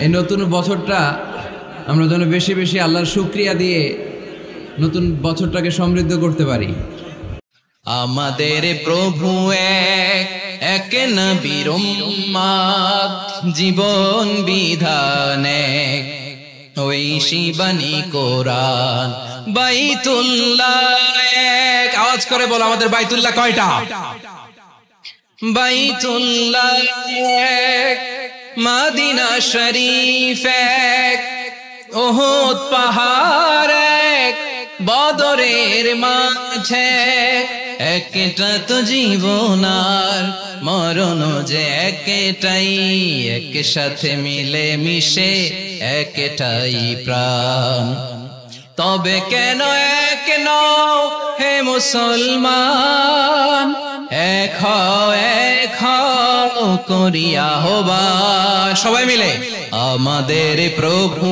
এই নতুন বছরটা আমরা যেন বেশি বেশি আল্লাহর শুকরিয়া দিয়ে নতুন বছরটাকে সমৃদ্ধ করতে পারি। আমাদের প্রভু এক, এক নবীর উম্মত, জীবন বিধান এক, ঐশী বাণী কোরআন, বাইতুল্লাহ এক। আওয়াজ করে বলো, আমাদের বাইতুল্লাহ কয়টা? বাইতুল্লাহ এক, মদিনা শরীফ এক, উহুদ পাহাড় এক, বদরের মাঝে একটা তো জীবন আর মরণ যে একটাই, একসাথে মিলে মিশে একটাই প্রাণ। তবে কেন এক নও হে মুসলমান, এক হও করিয়া আহ্বান। সবাই মিলে আমাদের প্রভু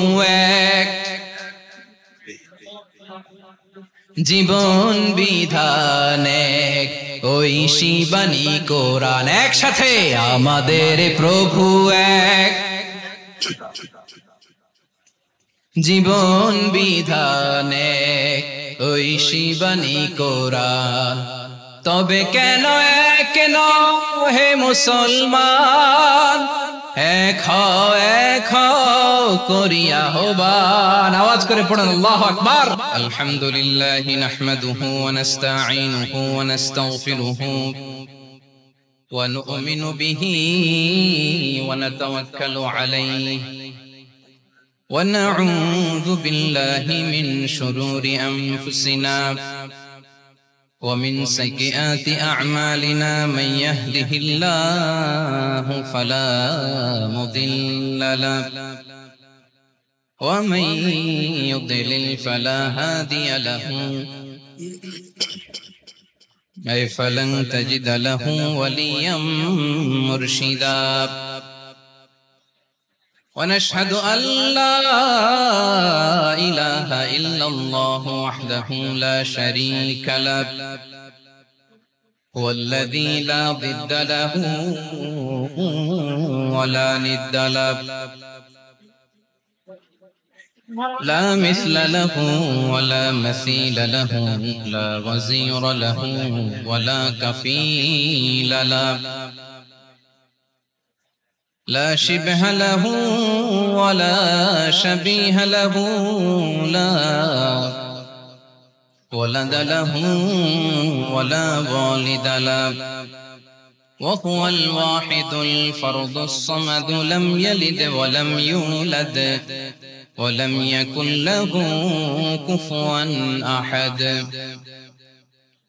এক, জীবন বিধান এক, ঐশী বাণী কোরআন। একসাথে আমাদের প্রভু এক, জীবন বিধান এক, ঐশী বাণী কোরআন। তবে কেন এক নও হে মুসলমান, এক হও করিয়া আহ্বান। আওয়াজ করে পড়ুন আল্লাহু আকবার। আলহামদুলিল্লাহি নাহমাদুহু ওয়া নাস্তাঈনুহু ওয়া নাস্তাগফিরুহু ওয়া নু'মিনু বিহি ওয়া নাতাওয়াক্কালু আলাইহি ওয়া না'উযু বিল্লাহি মিন শুরুরি আনফুসিনা ومن سيئات أعمالنا من يهده الله فلا مضل له ومن يضلل فلا هادي له أي فلن تجد له وليا مرشدا ونشهد أن لا إله إلا الله وحده لا شريك له هو الذي لا ضد له ولا ند له لا مثل له ولا مثيل له لا وزير له ولا كفيل له لا شبه له ولا شبيه له لا ولد له ولا والد له وهو الواحد الفرد الصمد لم يلد ولم يولد ولم يكن له كفوا أحد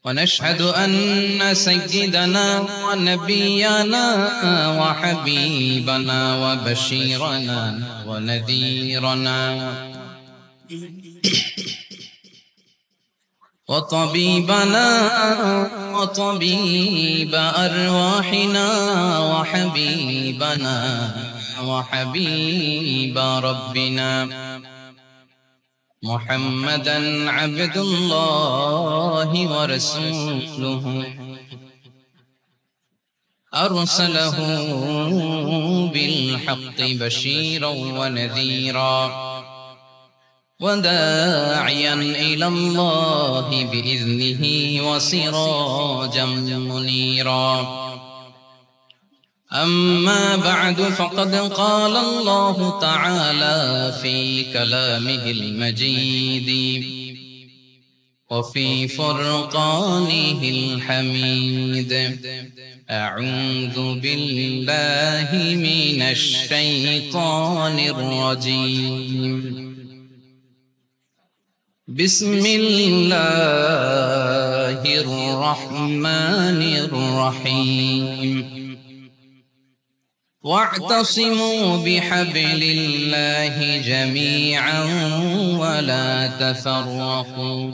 ونشهد أن سيدنا ونبينا وحبيبنا وبشيرنا ونذيرنا وطبيبنا وطبيب أرواحنا وحبيبنا وحبيب ربنا محمدا عبد الله ورسوله أرسله بالحق بشيرا ونذيرا وداعيا إلى الله بإذنه وسراجا منيرا أما بعد فقد قال الله تعالى في كلامه المجيد وفي فرقانه الحميد أعوذ بالله من الشيطان الرجيم بسم الله الرحمن الرحيم واعتصموا بحبل الله جميعا ولا تفرقوا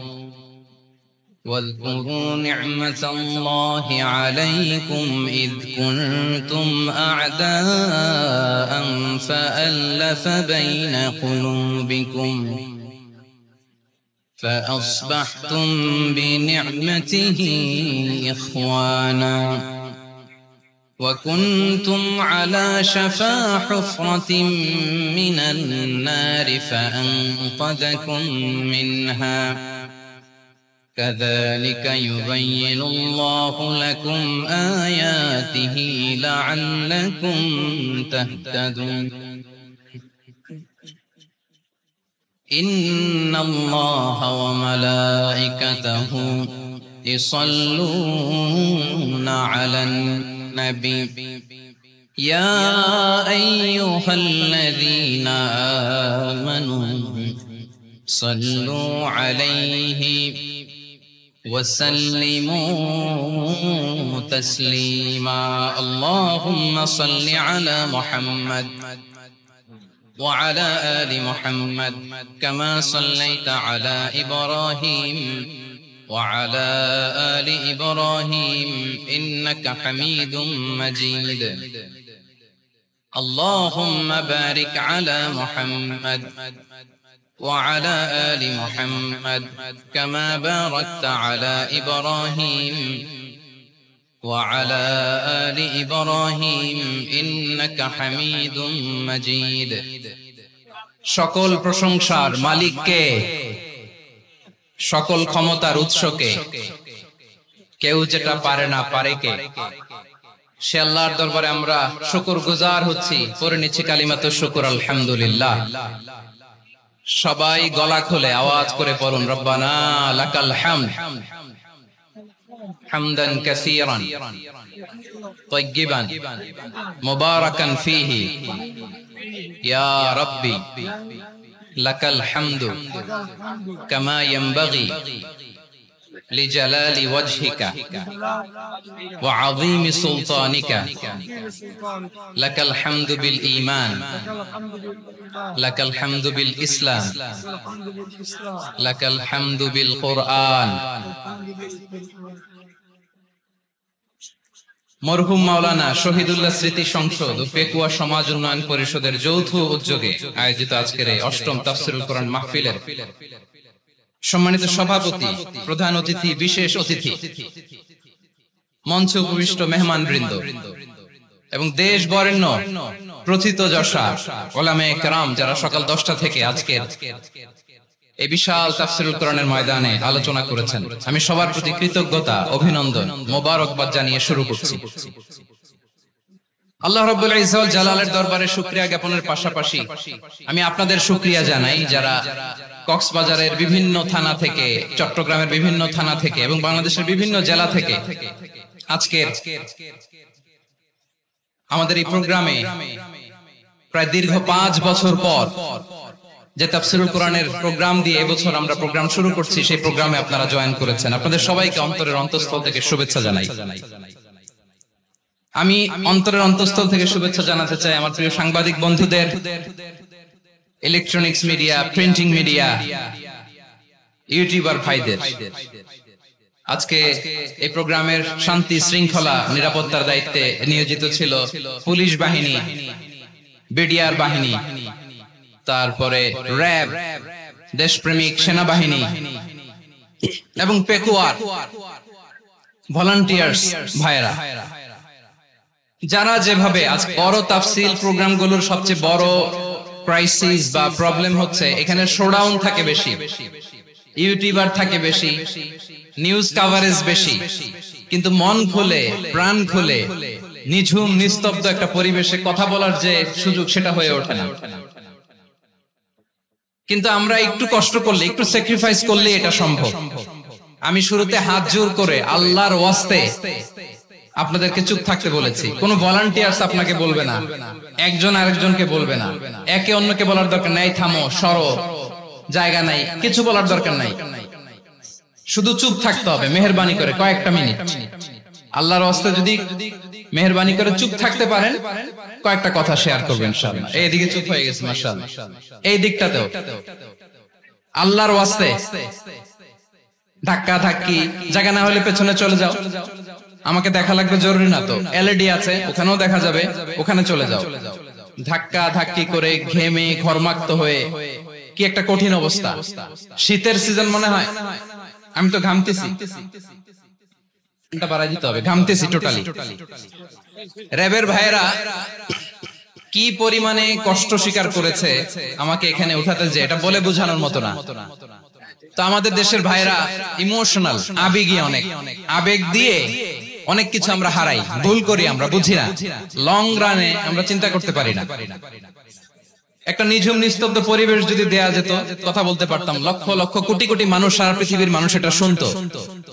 واذكروا نعمة الله عليكم إذ كنتم أعداء فألف بين قلوبكم وكنتم على شفا حفرة من النار فأنقذكم منها كذلك يبين الله لكم آياته لعلكم تهتدون إن الله وملائكته يصلون على النبي يا أيها الذين آمنوا صلوا عليه وسلموا تسليما اللهم صل على محمد وعلى آل محمد كما صليت على إبراهيم وعلى آل إبراهيم إنك حميد مجيد اللهم بارك على محمد وعلى آل محمد كما باركت على إبراهيم وعلى آل إبراهيم إنك حميد مجيد সকল প্রশংসার মালিক কে সকল ক্ষমতার উৎস কে কেউ যেটা পারে না পারে কে সে আল্লাহর দরবারে আমরা শুকরগুজার হচ্ছি পড়ে নিচ্ছি কালিমাতু শুকর আলহামদুলিল্লাহ সবাই গলা খুলে আওয়াজ করে পড়ুন রব্বানা লাকাল হামদ হামদান কাসীরান তাইয়্যিবান মুবারাকান ফীহি ইয়া রাব্বি লাকাল হামদু কামা ইয়ানবাগি لجلال وجهك وعظيم سلطانك لك الحمد بالإيمان لك الحمد بالإسلام لك الحمد بالقرآن মরহুম মাওলানা শহীদুল্লাহ স্মৃতি সংসদ ও পেকুয়া সমাজ উন্নয়ন পরিষদের যৌথ উদ্যোগে আয়োজিত আজকের এই অষ্টম তাফসীরুল কোরআন মাহফিলের সম্মানিত সভাপতি, প্রধান অতিথি, বিশেষ অতিথি, মঞ্চে উপবিষ্ট মেহমান বৃন্দ এবং দেশ বরেণ্য প্রথিতযশা উলামায়ে কেরাম যারা সকাল 10টা থেকে আজকের এই বিশাল তাফসীরুল কোরআনের ময়দানে আলোচনা করেছেন, আমি সবার প্রতি কৃতজ্ঞতা, অভিনন্দন, মোবারকবাদ জানিয়ে শুরু করছি। আল্লাহ রাব্বুল ইজ্জত ওয়াল জালালের দরবারে শুকরিয়া জ্ঞাপনের পাশাপাশি আমি আপনাদের শুকরিয়া জানাই যারা কক্সবাজারের বিভিন্ন থানা থেকে, চট্টগ্রামের বিভিন্ন থানা থেকে এবং বাংলাদেশের বিভিন্ন জেলা থেকে আজকের আমাদের এই প্রোগ্রামে প্রায় দীর্ঘ 5 বছর পর যে তাফসীরুল কোরআনের প্রোগ্রাম দিয়ে এবছর আমরা প্রোগ্রাম শুরু করছি, সেই প্রোগ্রামে আপনারা জয়েন করেছেন। আপনাদের সবাইকে অন্তরের অন্তঃস্থল থেকে শুভেচ্ছা জানাই। আমি অন্তরের অন্তঃস্থল থেকে শুভেচ্ছা জানাতে চাই আমার প্রিয় সাংবাদিক বন্ধুদের, electronics media, printing media, YouTuber ভাইদের। আজকে এই প্রোগ্রামের শান্তি শৃঙ্খলা নিরাপত্তার দায়িত্বে নিয়োজিত ছিল পুলিশ বাহিনী, বিডিআর বাহিনী, তারপরে র্যাব, দেশপ্রেমিক সেনাবাহিনী এবং পেকুয়ার ভলান্টিয়ার্স ভাইরা, যারা যেভাবে আজ বড় তাফসীল প্রোগ্রামগুলোর সবচেয়ে বড় ক্রাইসিস বা প্রবলেম হচ্ছে এখানে শোডাউন থাকে বেশি, ইউটিউবার থাকে বেশি, নিউজ কভারেজ বেশি, কিন্তু মন খুলে, প্রাণ খুলে, নিঝুম নিস্তব্ধ একটা পরিবেশে কথা বলার যে সুযোগ সেটা হয়ে ওঠে না। কিন্তু আমরা একটু কষ্ট করলে, একটু স্যাক্রিফাইস করলে এটা সম্ভব। আমি শুরুতে হাত জোর করে আল্লাহর ওয়াস্তে আপনাদেরকে চুপ থাকতে বলেছি। কোন ভলান্টিয়ার্স আপনাকে বলবে না, একজন আরেকজনকে বলবে না, একে অন্যকে বলার দরকার নাই, থামো, সরো, জায়গা নাই, কিছু বলার দরকার নাই, শুধু চুপ থাকতে হবে মেহেরবানি করে কয়েকটা মিনিট। আল্লাহর ওয়াস্তে যদি মেহেরবানি করে চুপ থাকতে পারেন, কয়েকটা কথা শেয়ার করবেন ইনশাআল্লাহ। এইদিকে চুপ হয়ে গেছে মাশাআল্লাহ, এই দিকটাতেও আল্লাহর ওয়াস্তে ধাক্কা ধাক্কি, জায়গা না হলে পেছনে চলে যাও, আমাকে দেখা লাগবে জরুরি না তো, এলইডি আছে ওখানেও দেখা যাবে, ওখানে চলে যাও। ধাক্কা ধাক্কি করে ঘেমে ঘর্মাক্ত হয়ে কি একটা কঠিন অবস্থা। শীতের সিজন মনে হয়, আমি তো ঘামতেছি, এটা বাড়াই দিতে হবে, ঘামতেছি টোটালি। র্যাবের ভাইয়েরা কি পরিমাণে কষ্ট স্বীকার করেছে আমাকে এখানে উঠাতে, যে এটা বলে বোঝানোর মতো না। তো আমাদের দেশের ভাইরা ইমোশনাল, আবেগী, অনেক আবেগ দিয়ে অনেক কিছু আমরা হারাই, ভুল করি, আমরা বুঝি না, লং রানে আমরা চিন্তা করতে পারি না। একটা নিঝুম নিস্তব্ধ পরিবেশ যদি দেয়া যেত, কথা বলতে পারতাম, লক্ষ লক্ষ কোটি কোটি মানুষ, সারা পৃথিবীর মানুষ এটা শুনতো,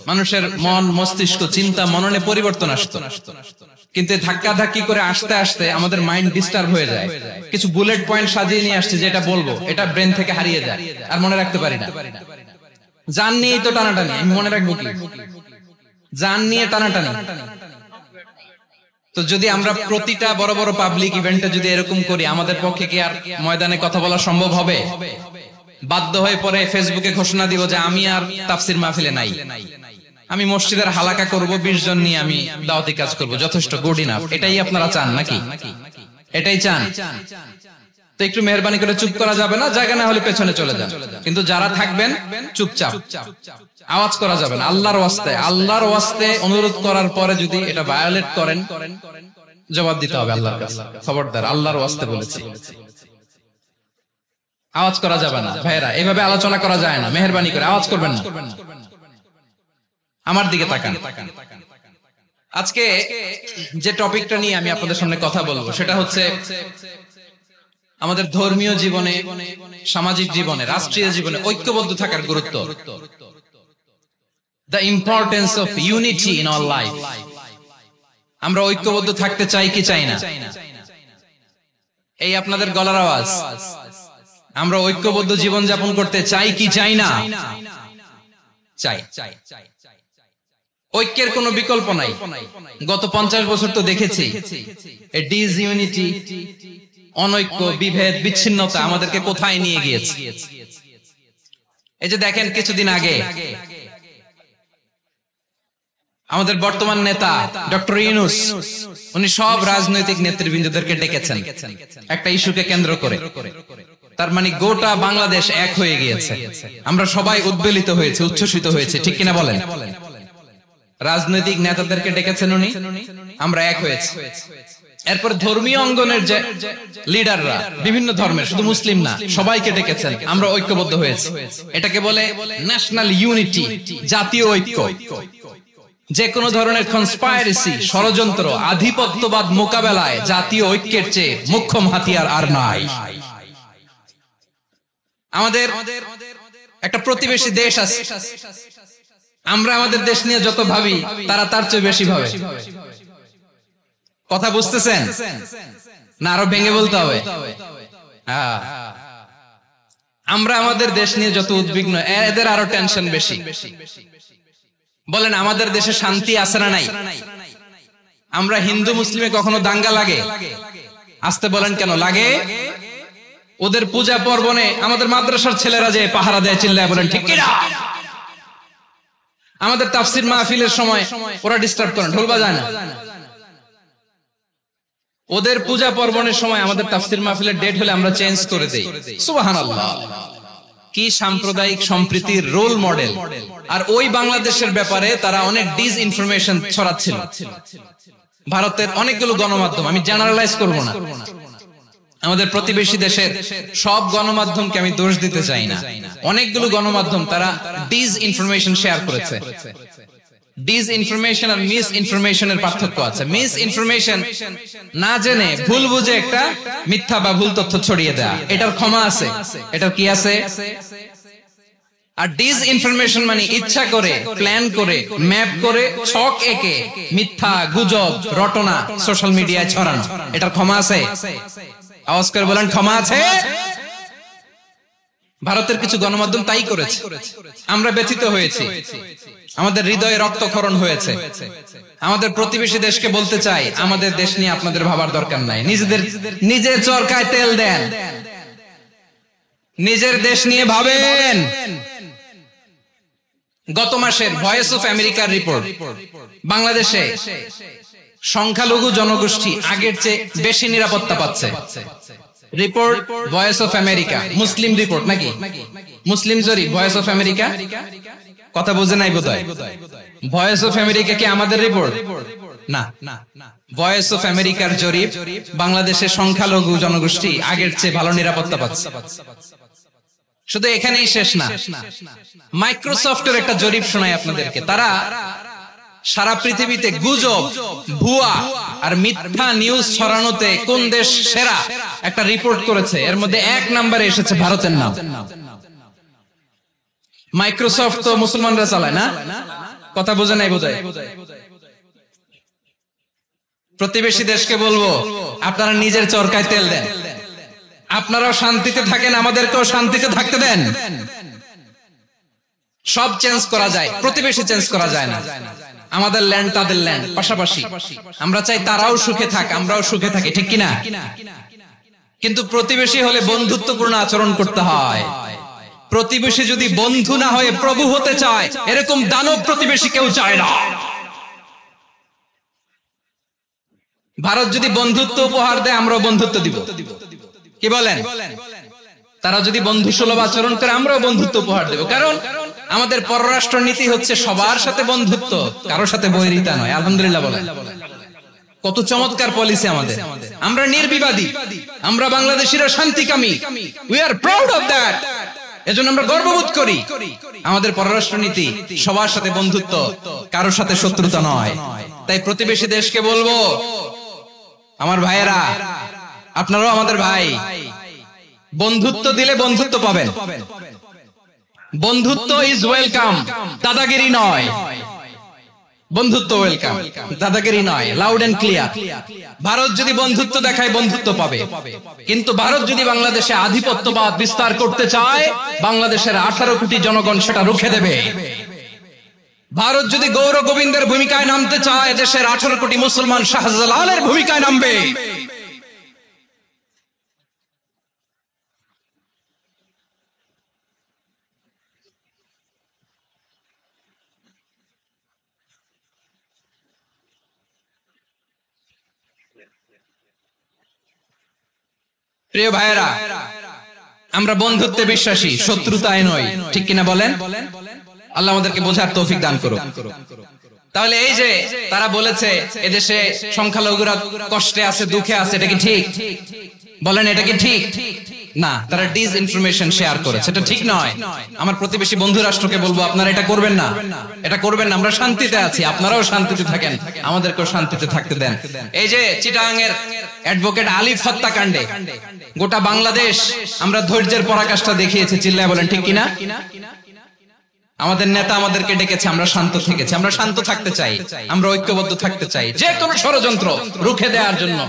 মানুষের মন মস্তিষ্ক চিন্তা মননে পরিবর্তন আসতো। কিন্তু ধাক্কা ধাক্কি করে আসতে আসতে আমাদের মাইন্ড ডিস্টার্ব হয়ে যায়। কিছু বুলেট পয়েন্ট সাজিয়ে নিয়ে আসছে, যেটা বলবো এটা ব্রেন থেকে হারিয়ে যায়, আর মনে রাখতে পারি না। জান নিয়েই তো টানাটানি, আমি মনে রাখবো কি? জান নিয়ে টানাটানি। তো যদি আমরা প্রতিটা বড় বড় পাবলিক ইভেন্টে যদি এরকম করি, আমাদের পক্ষে কি আর ময়দানে কথা বলা সম্ভব হবে? বাধ্য হয়ে পরে ফেসবুকে ঘোষণা দিব যে আমি আর তাফসির মাহফিলে নাই, আমি মসজিদের হালাকা করব, 20 জন নিয়ে আমি দাওয়াতি কাজ করব, যথেষ্ট, গুড ইনাফ। এটাই আপনারা চান নাকি? এটাই চান? তো একটু মেহরবানি করে চুপ করা যাবে না, জায়গা না হলে পেছনে চলে যান। কিন্তু যারা থাকবেন চুপচাপ, আওয়াজ করা যাবে না। আল্লাহর ওয়াস্তে, আল্লাহর ওয়াস্তে অনুরোধ করার পরে যদি এটা ভায়োলেট করেন, জবাব দিতে হবে আল্লাহর কাছে। খবরদার, আল্লাহর ওয়াস্তে বলেছি, আওয়াজ করা যাবে না। ভাইরা, এভাবে আলোচনা করা যায় না, মেহরবানি করে আওয়াজ করবেন না। আমার দিকে তাকান। আজকে যে টপিকটা নিয়ে আমি আপনাদের সামনে কথা বলবো, সেটা হচ্ছে আমাদের ধর্মীয় জীবনে, সামাজিক জীবনে, রাষ্ট্রীয় জীবনে ঐক্যবদ্ধ থাকার গুরুত্ব। The importance of unity in our life. আমরা ঐক্যবদ্ধ থাকতে চাই কি চাই না? এই আপনাদের গলার আওয়াজ। আমরা ঐক্যবদ্ধ জীবন যাপন করতে চাই কি চাই না? চাই। ঐক্যের কোনো বিকল্প নাই। গত 50 বছর তো দেখেছি এই ডিসইউনিটি, অনৈক্য, বিভেদ, বিচ্ছিন্নতা আমাদেরকে কোথায় নিয়ে গিয়েছে। এই যে দেখেন, কিছুদিন আগে আমাদের বর্তমান নেতা ডক্টর ইউনূস, উনি সব রাজনৈতিক নেতৃবৃন্দদেরকে ডেকেছেন একটা ইস্যুকে কেন্দ্র করে। তার মানে গোটা বাংলাদেশ এক হয়ে গিয়েছে। আমরা সবাই উদ্বেলিত হয়েছে, উচ্ছ্বসিত হয়েছে, ঠিক কিনা বলেন? রাজনৈতিক নেতাদেরকে ডেকেছেন উনি, আমরা এক হয়েছে। এরপর ধর্মীয় অঙ্গনের যে লিডাররা, বিভিন্ন ধর্মের, শুধু মুসলিম না, সবাইকে ডেকেছেন, আমরা ঐক্যবদ্ধ হয়েছে। এটাকে বলে ন্যাশনাল ইউনিটি, জাতীয় ঐক্য। যে কোনো ধরনের কনস্পাইরেসি, ষড়যন্ত্র, আধিপত্যবাদ মোকাবেলায় জাতীয় ঐক্যের চেয়ে মুখ্যম হাতিয়ার আর নাই। আমাদের একটা প্রতিবেশী দেশ আছে, আমরা আমাদের দেশ নিয়ে যত ভাবি, তারা তার চেয়ে বেশি ভাবে। কথা বুঝতেছেন না? আরো ভেঙে বলতে হবে। আমরা আমাদের দেশ নিয়ে যত উদ্বিগ্ন, এদের আরো টেনশন বেশি। বলেন, আমাদের দেশে শান্তি আছে না নাই? আমরা হিন্দু মুসলিমে কখনো দাঙ্গা লাগে? আসতে বলেন, কেন লাগে? ওদের পূজা পার্বণে আমাদের মাদ্রাসার ছেলেরা যে পাহারা দেয়, চিল্লায়, বলেন ঠিক কিনা? আমাদের তাফসির মাহফিলের সময় ওরা ডিস্টার্ব করেন, ঢোল বাজায় না। ওদের পূজা পার্বণের সময় আমাদের তাফসির মাহফিলের ডেট হলে আমরা চেঞ্জ করে দেই। সুবহানাল্লাহ, কি সাম্প্রদায়িক সম্প্রীতির রোল মডেল। আর ওই বাংলাদেশের ব্যাপারে তারা অনেক ডিসইনফরমেশন ছড়াচ্ছিল। ভারতের অনেকগুলো গণমাধ্যম, আমি জেনারেলাইজ করব না, আমাদের প্রতিবেশী দেশের সব গণমাধ্যমকে আমি দোষ দিতে চাই না, অনেকগুলো গণমাধ্যম তারা ডিসইনফরমেশন শেয়ার করেছে। ডিসইনফরমেশন আর মিস ইনফরমেশনের পার্থক্য আছে। মিস ইনফরমেশন না জেনে ভুল বুঝে একটা মিথ্যা বা ভুল তথ্য ছড়িয়ে দেয়া, এটার ক্ষমা আছে, এটার কি আছে? আর ডিসইনফরমেশন মানে ইচ্ছা করে, প্ল্যান করে, ম্যাপ করে, ছক এঁকে মিথ্যা, গুজব, রটনা সোশ্যাল মিডিয়ায় ছড়ানো, এটার ক্ষমা আছে? আওয়াজ করে বলেন, ক্ষমা আছে? ভারতের কিছু গণমাধ্যম তাই করেছে, আমরা ব্যথিত হয়েছি, আমাদের হৃদয়ে রক্তক্ষরণ হয়েছে। আমাদের প্রতিবেশী দেশকে বলতে চাই, আমাদের দেশ নিয়ে আপনাদের ভাবার দরকার নাই, নিজের চরকায় তেল দেন, নিজের দেশ নিয়ে ভাবেন। গত মাসের ভয়েস অফ আমেরিকার রিপোর্ট, বাংলাদেশে সংখ্যালঘু জনগোষ্ঠী আগের চেয়ে বেশি নিরাপত্তা পাচ্ছে। Report voice of America, Muslim report নাকি? মুসলিম জরিপ, ভয়েস অফ আমেরিকা। কথা বুঝে নাই বোধহয়। ভয়েস অফ আমেরিকা কি আমাদের রিপোর্ট? না, ভয়েস অফ আমেরিকার জরিপ বাংলাদেশের সংখ্যালঘু জনগোষ্ঠী আগের চেয়ে ভালো নিরাপত্তা পাচ্ছে। শুধু এখানেই শেষ না, মাইক্রোসফটের একটা জরিপ শোনাই আপনাদেরকে। তারা সারা পৃথিবীতে গুজব, ভুয়া আর মিথ্যা নিউজ ছড়ানোতে কোন দেশ সেরা একটা রিপোর্ট করেছে। এর মধ্যে 1 নম্বরে এসেছে ভারতের নাম। মাইক্রোসফট তো মুসলমানরা চালায় না? কথা বোঝে নাই বোধহয়। প্রতিবেশী দেশকে বলবো, আপনারা নিজের চরকায় তেল দেন, আপনারাও শান্তিতে থাকেন, আমাদেরকেও শান্তিতে থাকতে দেন। সব চেঞ্জ করা যায়, প্রতিবেশী চেঞ্জ করা যায় না। আমাদের ল্যান্ড তাদের ল্যান্ড, পাশাপাশি। আমরা চাই তারাও সুখে থাক, আমরাও সুখে থাকি, ঠিক কিনা? কিন্তু প্রতিবেশী হলে বন্ধুত্বপূর্ণ আচরণ করতে হয়। প্রতিবেশী যদি বন্ধু না হয়ে প্রভু হতে চায়, এরকম দানব প্রতিবেশী কেউ চায় না। ভারত যদি বন্ধুত্ব উপহার দেয়, আমরাও বন্ধুত্ব দিব, কি বলেন? তারা যদি বন্ধু সুলভ আচরণ করে, আমরাও বন্ধুত্ব উপহার দেব। কারণ আমাদের পররাষ্ট্র নীতি হচ্ছে সবার সাথে বন্ধুত্ব, কারোর সাথে বৈরিতা নয়। আলহামদুলিল্লাহ বলেন, কত চমৎকার পলিসি আমাদের। আমরা নির্বিবাদী, আমরা বাংলাদেশিরা শান্তিকামী। We are proud of that. এজন্য আমরা গর্ববোধ করি। আমাদের পররাষ্ট্র নীতি সবার সাথে বন্ধুত্ব, কারোর সাথে শত্রুতা নয়। তাই প্রতিবেশী দেশকে বলবো, আমার ভাইয়েরা, আপনারাও আমাদের ভাই, বন্ধুত্ব দিলে বন্ধুত্ব পাবেন। বন্ধুত্ব ইজ ওয়েলকাম, দাদাগিরি নয়। বন্ধুত্ব ওয়েলকাম, দাদাগিরি নয়। Loud and clear. ভারত যদি বন্ধুত্ব দেখায়, বন্ধুত্ব পাবে। কিন্তু ভারত যদি বাংলাদেশে আধিপত্যবাদ বিস্তার করতে চায়, বাংলাদেশের 18 কোটি জনগণ সেটা রুখে দেবে। ভারত যদি গৌর গোবিন্দের ভূমিকায় নামতে চায়, দেশের 18 কোটি মুসলমান শাহজালালের ভূমিকায় নামবে। প্রিয় ভাইয়েরা, আমরা বন্ধুত্বে বিশ্বাসী, শত্রুতায় নয়, ঠিক কিনা বলেন? আল্লাহ আমাদেরকে বোঝার তৌফিক দান করুক। তাহলে এই যে তারা বলেছে এদেশে সংখ্যালঘুরা কষ্টে আছে, দুঃখে আছে, এটা কি ঠিক? বলেন, এটা কি ঠিক? না, তারা ডিসইনফরমেশন শেয়ার করেছে, এটা ঠিক নয়। আমার প্রতিবেশী বন্ধু রাষ্ট্রকে বলবো, আপনারা এটা করবেন না, এটা করবেন না। আমরা শান্তিতে আছি, আপনারাও শান্তিতে থাকেন, আমাদেরকেও শান্তিতে থাকতে দেন। এই যে চিটাগাং এর অ্যাডভোকেট আলিফ হত্যাকাণ্ডে গোটা বাংলাদেশ আমরা ধৈর্যের পরাকাষ্ঠা দেখিয়েছে, চিল্লায় বলেন ঠিক কিনা? আমাদের নেতা আমাদেরকে ডেকেছে, আমরা শান্ত থেকেছি। আমরা শান্ত থাকতে চাই, আমরা ঐক্যবদ্ধ থাকতে চাই। যে কোনো ষড়যন্ত্র রুখে দেওয়ার জন্য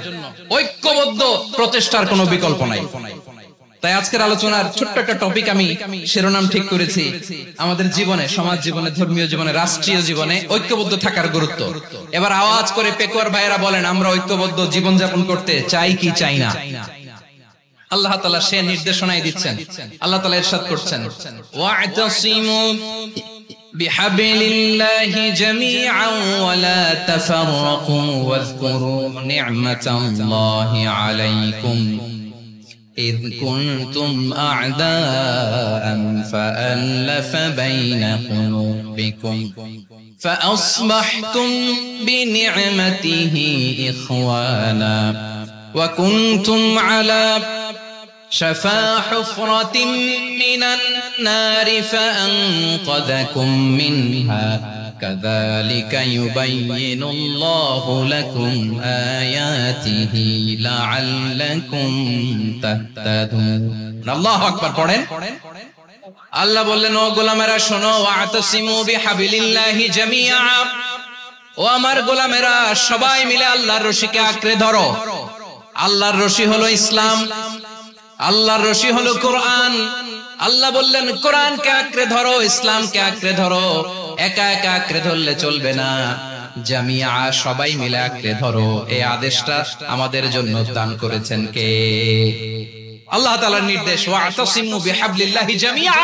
ঐক্যবদ্ধ প্রচেষ্টার কোনো বিকল্প নাই। তাই আজকের আলোচনার ছোট্ট একটা টপিক আমি শিরোনাম ঠিক করেছি, আমাদের জীবনে, সমাজ জীবনে, ধর্মীয় জীবনে, রাষ্ট্রীয় জীবনে ঐক্যবদ্ধ থাকার গুরুত্ব। এবার আওয়াজ করে পেকুয়ার ভাইয়েরা বলেন, আমরা ঐক্যবদ্ধ জীবনযাপন করতে চাই কি চাই না? আল্লাহ তাআলা সে নির্দেশনাই দিচ্ছেন। আল্লাহ তাআলা ইরশাদ করছেন, ওয়া'তাসিমু বিহাবলিল্লাহি জামিআন ওয়া লা তাফাররাকু ওয়াযকুরু নি'মাতাল্লাহি আলাইকুম إذ كنتم أعداء فألف بين قلوبكم فأصبحتم بنعمته إخوانا وكنتم على شفا حفرة من النار فأنقذكم منها كذلك يبين الله لكم آياته لعلكم تهتدون الله أكبر পড়েন। আল্লাহ বললেন, ও গোলামেরা শোনো, ওয়া'তাসিমু বিহাবলিল্লাহি জামিআ, ও আমার গোলামেরা সবাই মিলে আল্লাহর রশিকে আঁকড়ে ধরো। আল্লাহর রশি হলো ইসলাম, আল্লাহর রশি হলো কোরআন। আল্লাহ বললেন, কোরআনকে আঁকড়ে ধরো, ইসলামকে আঁকড়ে ধরো। একা একা আঁকড়ে ধরলে চলবে না, জামিআ, সবাই মিলে আঁকড়ে ধরো। এই আদেশটা আমাদের জন্য দান করেছেন কে? আল্লাহ তাআলার নির্দেশ, ওয়া'তাসিমু বিহাবলিল্লাহি জামিআ,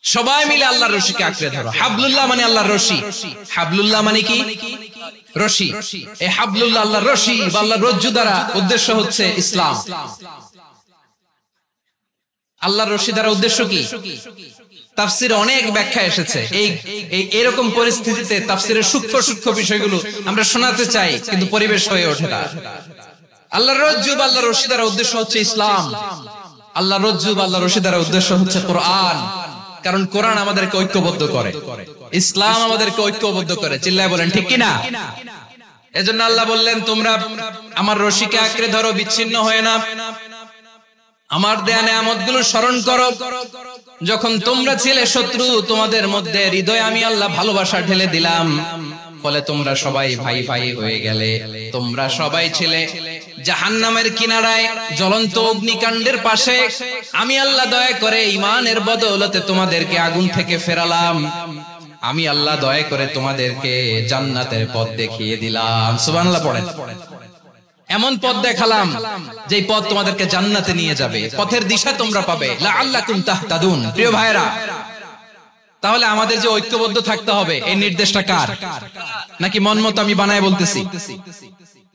সবাই মিলে আল্লাহর রশিকে আঁকড়ে ধরো। হাবলুল্লাহ মানে আল্লাহর রশি। হাবলুল্লাহ মানে কি? রশি, এই হাবলুল্লাহ আল্লাহর রশি বা আল্লাহর রজ্জু দ্বারা উদ্দেশ্য হচ্ছে ইসলাম। আল্লাহর রশি দ্বারা উদ্দেশ্য কি? তাফসিরে অনেক ব্যাখ্যা এসেছে। এই এরকম পরিস্থিতিতে তাফসিরের সূক্ষ্ম সূক্ষ্ম বিষয়গুলো আমরা শোনাতে চাই, কিন্তু পরিবেশ হয়ে ওঠে না। আল্লাহর রজ্জু বা আল্লাহর রশি দ্বারা উদ্দেশ্য হচ্ছে ইসলাম। আল্লাহর রজ্জু বা আল্লাহর রশি দ্বারা উদ্দেশ্য হচ্ছে কোরআন। কারণ কোরআন আমাদেরকে ঐক্যবদ্ধ করে, ইসলাম আমাদেরকে ঐক্যবদ্ধ করে। চিল্লায় বলেন ঠিক কিনা? এজন্য আল্লাহ বললেন, তোমরা আমার রশিকে আঁকড়ে ধরো, বিচ্ছিন্ন হয়ে না। আমার দেয়া নেয়ামতগুলো স্মরণ করো। যখন তোমরা ছিলে শত্রু, তোমাদের মধ্যে হৃদয়ে আমি আল্লাহ ভালোবাসা ঢেলে দিলাম, ফলে তোমরা সবাই ভাই ভাই হয়ে গেলে। তোমরা সবাই ছিলে জাহান্নামের কিনারায়, জ্বলন্ত অগ্নিকাণ্ডের পাশে। আমি আল্লাহ দয়া করে ঈমানের বদৌলতে তোমাদেরকে আগুন থেকে ফেরালাম। আমি আল্লাহ দয়া করে তোমাদেরকে জান্নাতের পথ দেখিয়ে দিলাম। সুবহানাল্লাহ পড়েন। এমন পথ দেখালাম যে পথ তোমাদেরকে জান্নাতে নিয়ে যাবে, পথের দিশা তোমরা পাবে। লাআল্লাকুম তাহতাদুন। প্রিয় ভাইরা, তাহলে আমাদের যে ঐক্যবদ্ধ থাকতে হবে, এই নির্দেশটা কার? নাকি মন মতো আমি বানায় বলতেছি?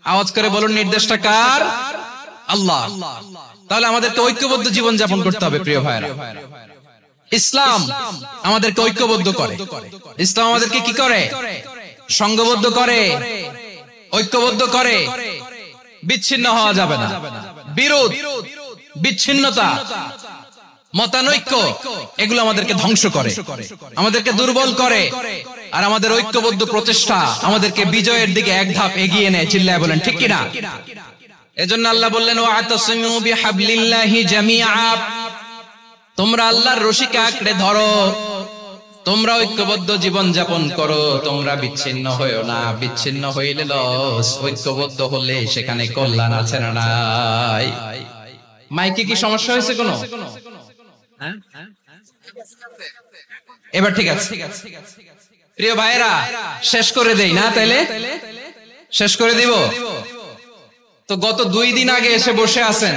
আওয়াজ করে বলুন, নির্দেশটা কার? আল্লাহ। তাহলে আমাদেরকে ঐক্যবদ্ধ জীবন যাপন করতে হবে। প্রিয় ভাইরা, ইসলাম আমাদেরকে ঐক্যবদ্ধ করে। ইসলাম আমাদেরকে কি করে? সংঘবদ্ধ করে, ঐক্যবদ্ধ করে। বিচ্ছিন্ন হওয়া যাবে না। বিরোধ, বিচ্ছিন্নতা, মতানৈক্য, এগুলো আমাদেরকে ধ্বংস করে, আমাদেরকে দুর্বল করে। আর আমাদের ঐক্যবদ্ধ প্রচেষ্টা আমাদেরকে বিজয়ের দিকে এক ধাপ এগিয়ে নেয়। চিল্লায় বলেন ঠিক কিনা? এজন্য আল্লাহ বললেন, ওয়াতাসিমু বিহাবলিল্লাহি জামিআ। তোমরা আল্লাহর রশিকে আঁকড়ে ধরো, তোমরা ঐক্যবদ্ধ জীবন যাপন করো, তোমরা বিচ্ছিন্ন হইও না। বিচ্ছিন্ন হইলে লস, ঐক্যবদ্ধ হলে সেখানে কল্যাণ আছে না নাই? মাইকে কি সমস্যা হয়েছে কোনো? এবার ঠিক আছে। প্রিয় ভাইরা, শেষ করে দেই না? তাইলে শেষ করে দিব তো। গত 2 দিন আগে এসে বসে আছেন,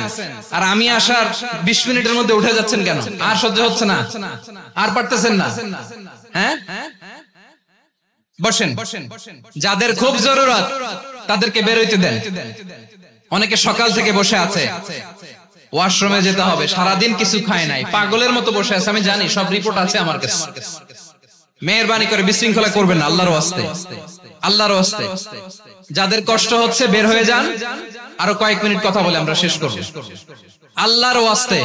আর আমি আসার 20 মিনিটের মধ্যে উঠে যাচ্ছেন কেন? আর সহ্য হচ্ছে না? আর পারতেছেন না? হ্যাঁ, বসেন। যাদের খুব জরুরত তাদেরকে বের হইতে দেন। অনেকে সকাল থেকে বসে আছে, ওয়াশরুমে যেতে হবে, সারাদিন কিছু খায় নাই, পাগলের মতো বসে আছে। আমি জানি, সব রিপোর্ট আছে আমার কাছে। মেহেরবানি করে বিশৃঙ্খলা করবেন না, আল্লাহর ওয়াস্তে, আল্লাহর ওয়াস্তে। যাদের কষ্ট হচ্ছে বের হয়ে যান। আরো কয়েক মিনিট কথা বলে আমরা শেষ করব। আল্লাহর ওয়াস্তে,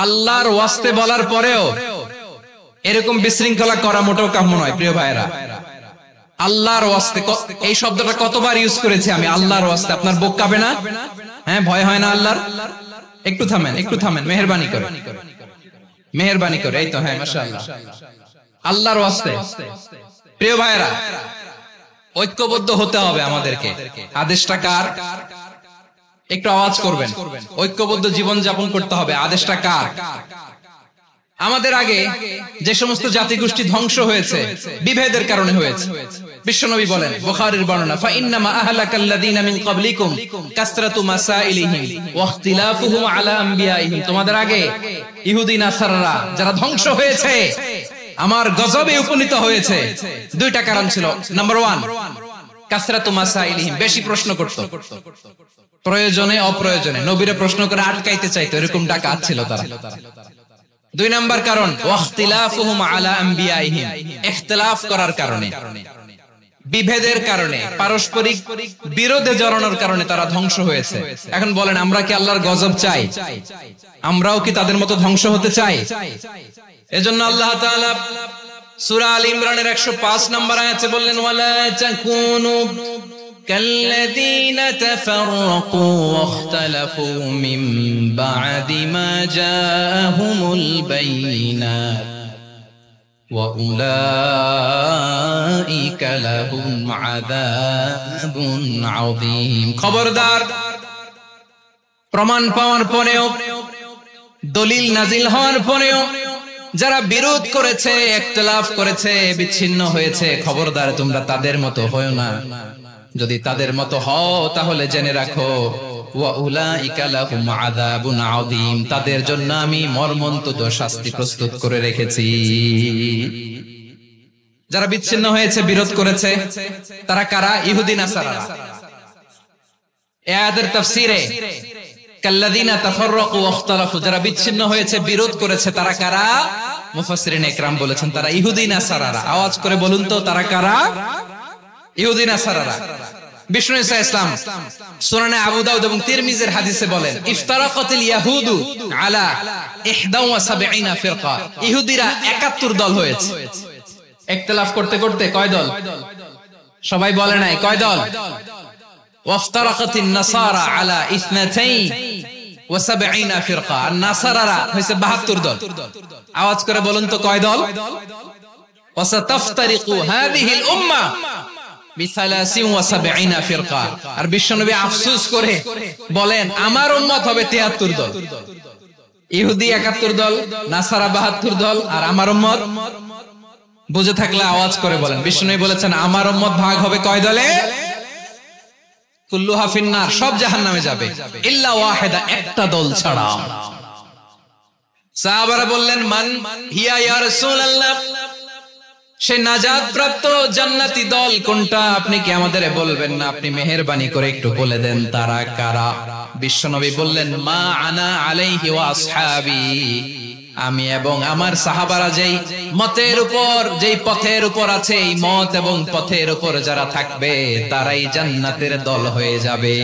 আল্লাহর ওয়াস্তে বলার পরেও এরকম বিশৃঙ্খলা করা মোটেও কাম্য নয়। প্রিয় ভাইরা, আল্লাহর ওয়াস্তে, এই শব্দটা কতবার ইউজ করেছি আমি? আল্লাহর ওয়াস্তে। আপনার বুক কাঁপে না? হ্যাঁ, ভয় হয় না আল্লাহর? একটু থামেন, একটু থামেন, মেহেরবানি করে, মেহেরবানি করে। এই তো, হ্যাঁ, মাশাআল্লাহ। আল্লাহর ওয়াস্তে। প্রিয় ভাইরা, ঐক্যবদ্ধ হতে হবে আমাদেরকে। আদেশটা কার? একটু আওয়াজ করবেন। ঐক্যবদ্ধ জীবন যাপন করতে হবে। আদেশটা কার? আমাদের আগে যে সমস্ত জাতিগোষ্ঠী ধ্বংস হয়েছে, বিভেদের কারণে হয়েছে। বিশ্বনবী বলেন, বুখারীর বর্ণনা, ফা ইন্নামা আহলাকাল্লাযীনা মিন ক্বাবলিকুম কাসরাতু মাসাইলিহিম ওয়া ইখতিলাফুহুম আলা আমবিয়াইহিম। তোমাদের আগে ইহুদি নাসারারা যারা ধ্বংস হয়েছে, আমার গজবে উপনীত হয়েছে, 2টা কারণ ছিল। নাম্বার 1, কাসরাতু মাসাইলিহিম, বেশি প্রশ্ন করত, প্রয়োজনে অপ্রয়োজনে নবীরে প্রশ্ন করে আটকাইতে চাইতো, এরকম ডাকাত ছিল তারা। 2 নাম্বার কারণ, ওয়াখতিলাফুহুম আলা আমবিয়াইহিম, ইখতিলাফ করার কারণে, বিভেদের কারণে, পারস্পরিক বিরোধে জড়ানোর কারণে তারা ধ্বংস হয়েছে। এখন বলেন, আমরা কি আল্লাহর গজব চাই? আমরাও কি তাদের মতো ধ্বংস হতে চাই? এজন্য আল্লাহ তাআলা সূরা আল ইমরানের 105 নম্বর আয়াতে বললেন, ওয়ালা তাকুনু কাল্লাযীনা তাফাররাকু ওয়াখতালাফু মিন বা'দি মা জাআহুমুল বাইয়িনাত ওয়া উলাইকা লাহুম আযাবুন আযীম। খবরদার, প্রমাণ পাওয়ার পরেও, দলিল নাজিল হওয়ার পরেও যারা বিরোধ করেছে, ইখতিলাফ করেছে, বিচ্ছিন্ন হয়েছে, খবরদার তোমরা তাদের মতো হয়ো না। যদি তাদের মতো হও তাহলে জেনে রাখো, ওয়া উলাইকা লাহুম আযাবুন আযীম, তাদের জন্য আমি মর্মন্তুদ শাস্তি প্রস্তুত করে রেখেছি। যারা বিচ্ছিন্ন হয়েছে, বিরোধ করেছে, তারা কারা? ইহুদি নাসারারা। এই আয়াতের তাফসীরে কাল্লাযিনা তাফাররাকু ওয়াখতালাফু, যারা বিচ্ছিন্ন হয়েছে, বিরোধ করেছে, তারা কারা? মুফাসসিরিন ইকরাম বলেছেন তারা ইহুদি নাসারারা। আওয়াজ করে বলুন তো তারা কারা? ইহুদি নাসারারা। বিষ্ণু ঈসা ইসলাম সুনানে আবু দাউদ এবং তিরমিজির হাদিসে বলেন, ইফতারাকাতিল ইয়াহুদু আলা 71 ফিরকা, ইহুদিরা 71 দল হয়েছে। ইখতিলাফ করতে করতে কয় দল? সবাই বলে নাই কয় দল? ওয়াফতারাকাতিন নাসারা আলা 72 ফিরকা, আর নাসারারা হইছে 72 দল। আওয়াজ করে বলুন তো কয় দল? ওয়াসাতাফতারিকু হাযিহিল উম্মাহ ব73 ফিরকা। আর বিশ্বনবী আফসোস করে বলেন আমার উম্মত হবে 73 দল। ইহুদি 71 দল, নাসারা 72 দল, আর আমার উম্মত, বুঝে থাকলে আওয়াজ করে বলেন। বিশ্বনবী বলেছেন আমার উম্মত ভাগ হবে কয় দলে? কুল্লুহা ফিন্নার, সব জাহান্নামে যাবে, ইল্লা ওয়াহিদা, একটা দল ছাড়া। সাহাবারা বললেন মান হিয়া ইয়া রাসূলুল্লাহ, সেই নাজাত প্রাপ্ত জান্নাতি দল কোনটা? আপনি কি আমাদের বলবেন না? আপনি মেহেরবানি করে একটু বলে দেন তারা কারা? বিশ্বনবী বললেন মা আনা আলাইহি ওয়া আসহাবি, আমি এবং আমার সাহাবারা যেই মতের উপর, যেই পথের উপর আছে, এই মত এবং পথের উপর যারা থাকবে তারাই জান্নাতের দল হয়ে যাবে।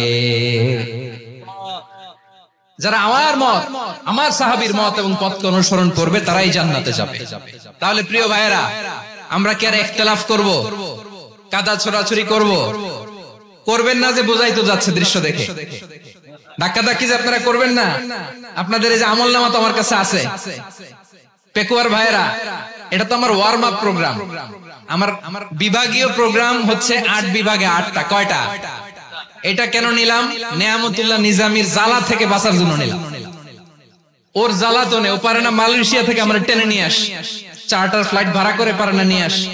যারা আমার মত, আমার সাহাবীর মত এবং পথকে অনুসরণ করবে তারাই জান্নাতে যাবে। তাহলে প্রিয় ভাইয়েরা, আমরা কি আর ইখতিলাফ করব? কাদা ছোড়াছুরি করব? করবেন না, যে বোঝাই তো যাচ্ছে দৃশ্য দেখে। ধাক্কাধাক্কি যে আপনারা করবেন না। আপনাদের এই যে আমলনামা তো আমার কাছে আছে। পেকুয়ার ভাইয়েরা, এটা তো আমার ওয়ার্ম আপ প্রোগ্রাম। আমার বিভাগীয় প্রোগ্রাম হচ্ছে 8 বিভাগে 8টা। কয়টা? এটা কেন নিলাম? নেয়ামতুল্লাহ নিজামীর জ্বালা থেকে বাঁচার জন্য নিলাম। ওর জ্বালাতনে ও পারে না মালয়েশিয়া থেকে আমরা টেনে নিয়ে আসি, চার্টার ফ্লাইট ভাড়া করে পারে না নিয়ে আসি।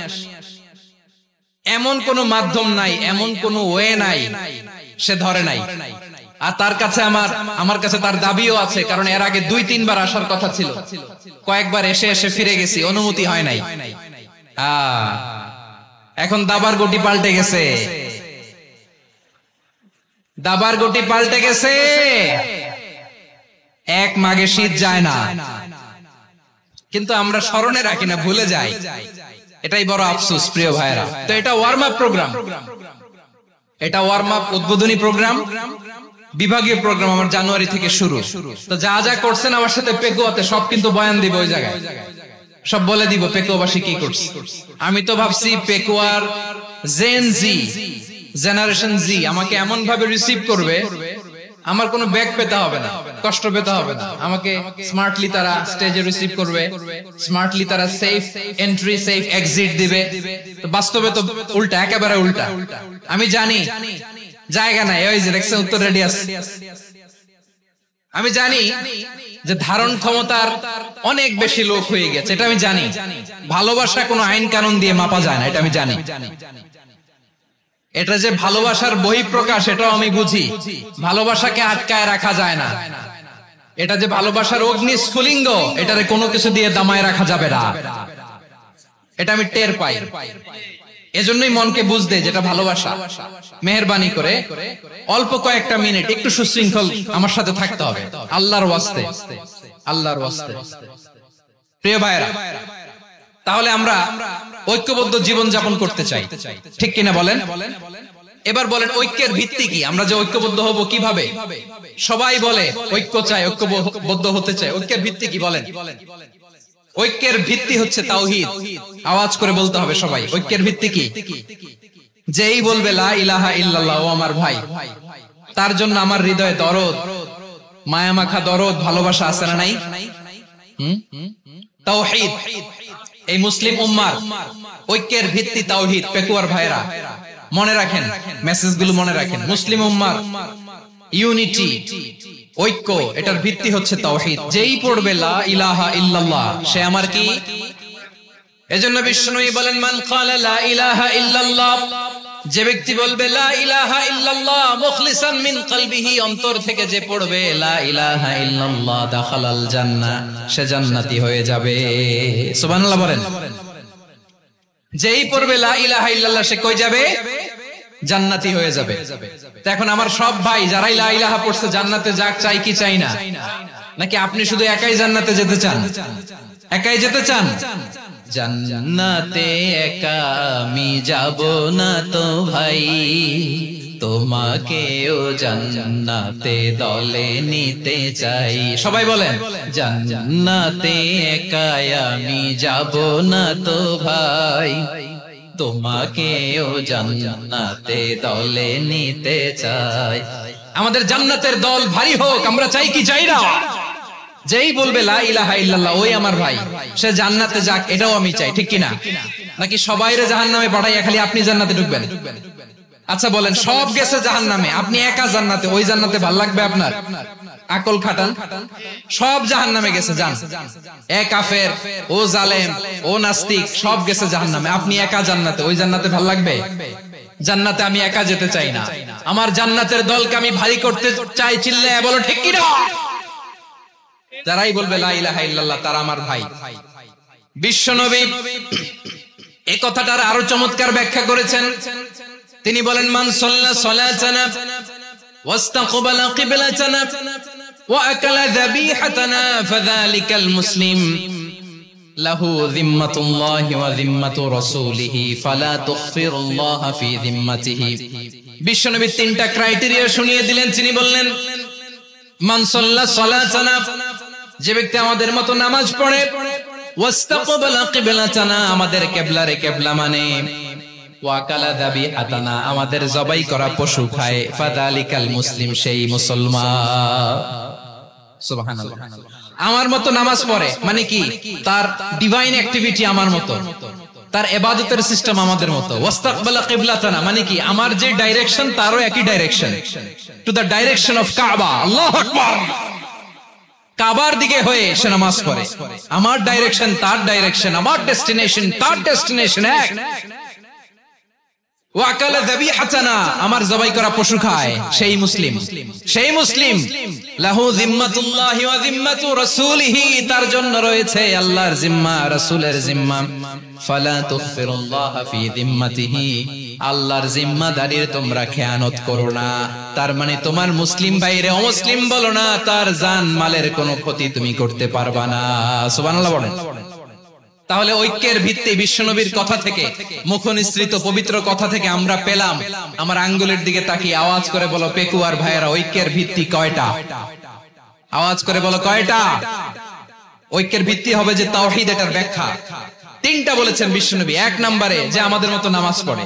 এমন কোন মাধ্যম নাই, এমন কোন ওয়ে নাই সে ধরে নাই। আর তার কাছে আমার কাছে তার দাবিও আছে, কারণ এর আগে 2-3 বার আসার কথা ছিল, কয়েকবার এসে এসে ফিরে গেছি, অনুমতি হয় নাই। এখন দাবার গটি পাল্টে গেছে, দাবার গটি পাল্টে গেছে। এক মাঘে শীত যায় না, কিন্তু আমরা স্মরণে রাখি না, ভুলে যাই। এটাই বড় আফসোস প্রিয় ভাইরা। তো এটা ওয়ার্ম আপ প্রোগ্রাম, এটা ওয়ার্ম আপ উদ্বোধনী প্রোগ্রাম, বিভাগীয় প্রোগ্রাম আমার জানুয়ারি থেকে শুরু। তো যা যা করছেন আমার সাথে পেকুয়াতে সব কিন্তু বয়ান দিব, ওই জায়গায় সব বলে দিব পেকুয়াবাসী কি করছে। আমি তো ভাবছি পেকুয়ার জেন জি, জেনারেশন জি আমাকে এমন ভাবে রিসিভ করবে, আমার কোনো ব্যাক পেতে হবে না, কষ্ট পেতে হবে না। আমাকে স্মার্টলি তারা স্টেজে রিসিভ করবে, স্মার্টলি তারা সেফ এন্ট্রি, সেফ এক্সিট দিবে। তো বাস্তবে তো উল্টা, একেবারে উল্টা। আমি জানি জায়গা নাই, ওই যে দেখছেন উত্তর রেডি আছে। আমি জানি যে ধারণ ক্ষমতার অনেক বেশি লোক হয়ে গেছে, এটা আমি জানি। ভালোবাসা কোনো আইন কানুন দিয়ে মাপা যায় না, এটা আমি জানি। এটা যে ভালোবাসার বহিঃপ্রকাশ, এটাও আমি বুঝি। ভালোবাসাকে আটকায় রাখা যায় না। এটা যে ভালোবাসার অগ্নি স্ফুলিঙ্গ, এটারে কোনো কিছু দিয়ে দামায় রাখা যাবে না, এটা আমি টের পাই। এজন্যই মনকে বুঝতে যেটা ভালোবাসা। মেহেরবানি করে অল্প কয়েকটা মিনিট একটু সুশৃঙ্খল আমার সাথে থাকতে হবে, আল্লাহর ওয়াস্তে, আল্লাহর ওয়াস্তে। প্রিয় ভাইরা, তাহলে আমরা ঐক্যবদ্ধ জীবন যাপন করতে চাই, ঠিক কিনা বলেন? এবার বলেন ঐক্যের ভিত্তি কি? আমরা যে ঐক্যবদ্ধ হব কিভাবে? সবাই বলে ঐক্য চাই, ঐক্যবদ্ধ হতে চাই। ঐক্যের ভিত্তি কি বলেন? ঐক্যের ভিত্তি হচ্ছে তাওহীদ। আওয়াজ করে বলতে হবে সবাই, ঐক্যের ভিত্তি কি? যেই বলবে লা ইলাহা ইল্লাল্লাহ, ও আমার ভাই, তার জন্য আমার হৃদয়ে দরদ, মায়ামাখা দরদ, ভালোবাসা আছে না নাই? তাওহীদ। এই মুসলিম উম্মার ঐক্যের ভিত্তি তাওহীদ। পেকুয়ার ভাইরা মনে রাখেন, মেসেজগুলো মনে রাখেন। মুসলিম উম্মার ইউনিটি, ঐক্য, এটার ভিত্তি হচ্ছে তাওহীদ। যেই পড়বে লা ইলাহা ইল্লাল্লাহ, সে আমার কি? এজন্য বিষ্ণুই বলেন মান ক্বালা লা ইলাহা ইল্লাল্লাহ, যে ব্যক্তি বলবে লা ইলাহা ইল্লাল্লাহ মুখলিসান মিন কলবিহি, অন্তর থেকে যে পড়বে লা ইলাহা ইল্লাল্লাহ, দাখালাল জান্নাহ, সে জান্নাতি হয়ে যাবে। সুবহানাল্লাহ বলেন। যেই পড়বে লা ইলাহা ইল্লাল্লাহ সে কই যাবে? জান্নাতি হয়ে যাবে। তো এখন আমার সব ভাই যারাই লা ইলাহা পড়ছে জান্নাতে যাক, চাই কি চাই না? নাকি আপনি শুধু একাই জান্নাতে যেতে চান? একাই যেতে চান? জান্নাতে একা আমি যাব না তো ভাই, তোমাকেও জান্নাতে দলে নিতে চাই। সবাই বলেন, জান্নাতে একা আমি যাব না তো ভাই, তোমাকেও জান্নাতে দলে নিতে চাই। আমাদের জান্নাতের দল ভারী হোক, আমরা চাই কি চাই না? যেই বলবে লা ইলাহা ইল্লাল্লাহ ওই আমার ভাই, সে জান্নাতে যাক, এটাও আমি চাই, ঠিক কিনা? নাকি সবাইরে জাহান্নামে পাঠাইয়া খালি আপনি জান্নাতে ঢুকবেন? আচ্ছা বলেন, সব গেছে জাহান্নামে, আপনি একা জান্নাতে, ওই জান্নাতে ভাল লাগবে আপনার? আকল খাটান। সব জাহান্নামে গেছে, যান। এ কাফের, ও জালেম, ও নাস্তিক, সব গেছে জাহান্নামে, আপনি একা জান্নাতে, ওই জান্নাতে ভাল লাগবে? জান্নাতে আমি একা যেতে চাই না, আমার জান্নাতের দলকে আমি ভারী করতে চাই। চিল্লায়া বলো ঠিক কিনা? যারাই বলবে লা ইলাহা ইল্লাল্লাহ তারা আমার ভাই। বিশ্বনবী এই কথাটার আরো চমৎকার ব্যাখ্যা করেছেন। তিনি বলেন, মান সাল্লা সালাতানা ওয়াস্তাকবালা কিবলাতানা ওয়া আকালা যাবিহাতানা ফাযালিকাল মুসলিম লাহু যিম্মাতুল্লাহি ওয়া যিম্মাতু রাসূলিহি ফালা তুগফিরুল্লাহ ফি যিম্মাতিহি। বিশ্বনবী তিনটা ক্রাইটেরিয়া শুনিয়ে দিলেন। তিনি বললেন, মান সাল্লা সালাতানা, যে ব্যক্তি আমাদের মতো নামাজ পড়ে, ওয়াস্তাকবালা কিবলাতানা, আমাদের কিবলারে কিবলা মানে, ওয়াকালা যাবিহাতানা, আমাদের জবাই করা পশু খায়, ফাযালিকাল মুসলিম, সেই মুসলমান। সুবহানাল্লাহ। আমার মতো নামাজ পড়ে মানে কি? তার ডিভাইন অ্যাক্টিভিটি আমার মতো, তার ইবাদতের সিস্টেম আমাদের মতো। ওয়াস্তাকবালা কিবলাতানা মানে কি? আমার যে ডাইরেকশন তারও একই direction, to the direction of কাবা। আল্লাহু আকবার। কাবার দিকে হয়ে সে নামাজ পড়ে, আমার ডাইরেকশন তার ডাইরেকশন, আমার ডেস্টিনেশন তার ডেস্টিনেশন এক। ওয়াকালা যাবিহাতানা, আমার জবাই করা পশু খায়, সেই মুসলিম। সেই মুসলিম লাহু যিম্মাতুল্লাহি ওয়া যিম্মাতু রাসূলিহি, তার জন্য রয়েছে আল্লাহর জিম্মা, রাসূলের জিম্মা। ফালা তুগফিরুল্লাহ ফি যিম্মাতিহি, আল্লাহর জিম্মাদারির তোমরা খেয়ানত করো না। তার মানে তোমার মুসলিম ভাইরে অমুসলিম বলো না, তার জান মালের কোনো ক্ষতি তুমি করতে পারবা না। সুবহানাল্লাহ বলেন। তাহলে ঐক্যের ভিত্তি বিশ্বনবীর কথা থেকে, মুখনিসৃত পবিত্র কথা থেকে আমরা পেলাম। আমার আঙ্গুলের দিকে তাকিয়ে আওয়াজ করে বলো পেকুয়ার ভাইয়েরা, ঐক্যের ভিত্তি কয়টা? আওয়াজ করে বলো কয়টা? ঐক্যের ভিত্তি হবে যে তাওহীদ, এটার ব্যাখ্যা তিনটা বলেছেন বিশ্বনবী। এক নম্বরে যে আমাদের মতো নামাজ পড়ে,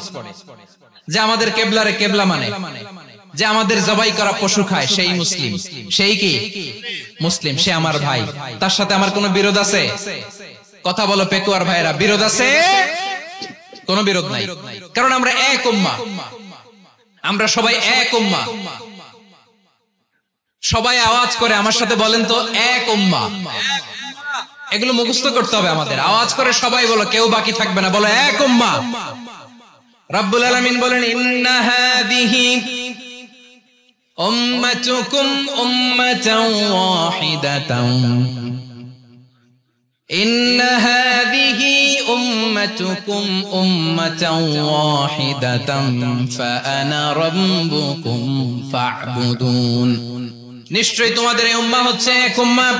যে আমাদের কেবলারে কেবলা মানে, যে আমাদের জবাই করা পশু খায়, সেই মুসলিম। সেই কি মুসলিম? সে আমার ভাই, তার সাথে আমার কোনো বিরোধ আছে? কথা বলো পেকুয়ার ভাইরা, বিরোধ আছে? কোনো বিরোধ নাই, কারণ আমরা এক উম্মাহ, আমরা সবাই এক উম্মাহ। সবাই আওয়াজ করে আমার সাথে বলেন তো, এক উম্মাহ। এগুলো মুখস্থ করতে হবে আমাদের। আওয়াজ করে সবাই বলো, কেউ বাকি থাকবে না, বলো এক উম্মাহ। রব্বুল আলামিন বলেন, ইন্না হাযিহি উম্মাতুকুম উম্মাতান ওয়াহিদাতান, ইন্না হাযিহি উম্মাতুকুম উম্মাতান ওয়াহিদাতান ফাআনা রাব্বুকুম ফা'বুদুন। নিশ্চয়ই তোমাদের এই উম্মাহ হচ্ছে এক উম্মাহ,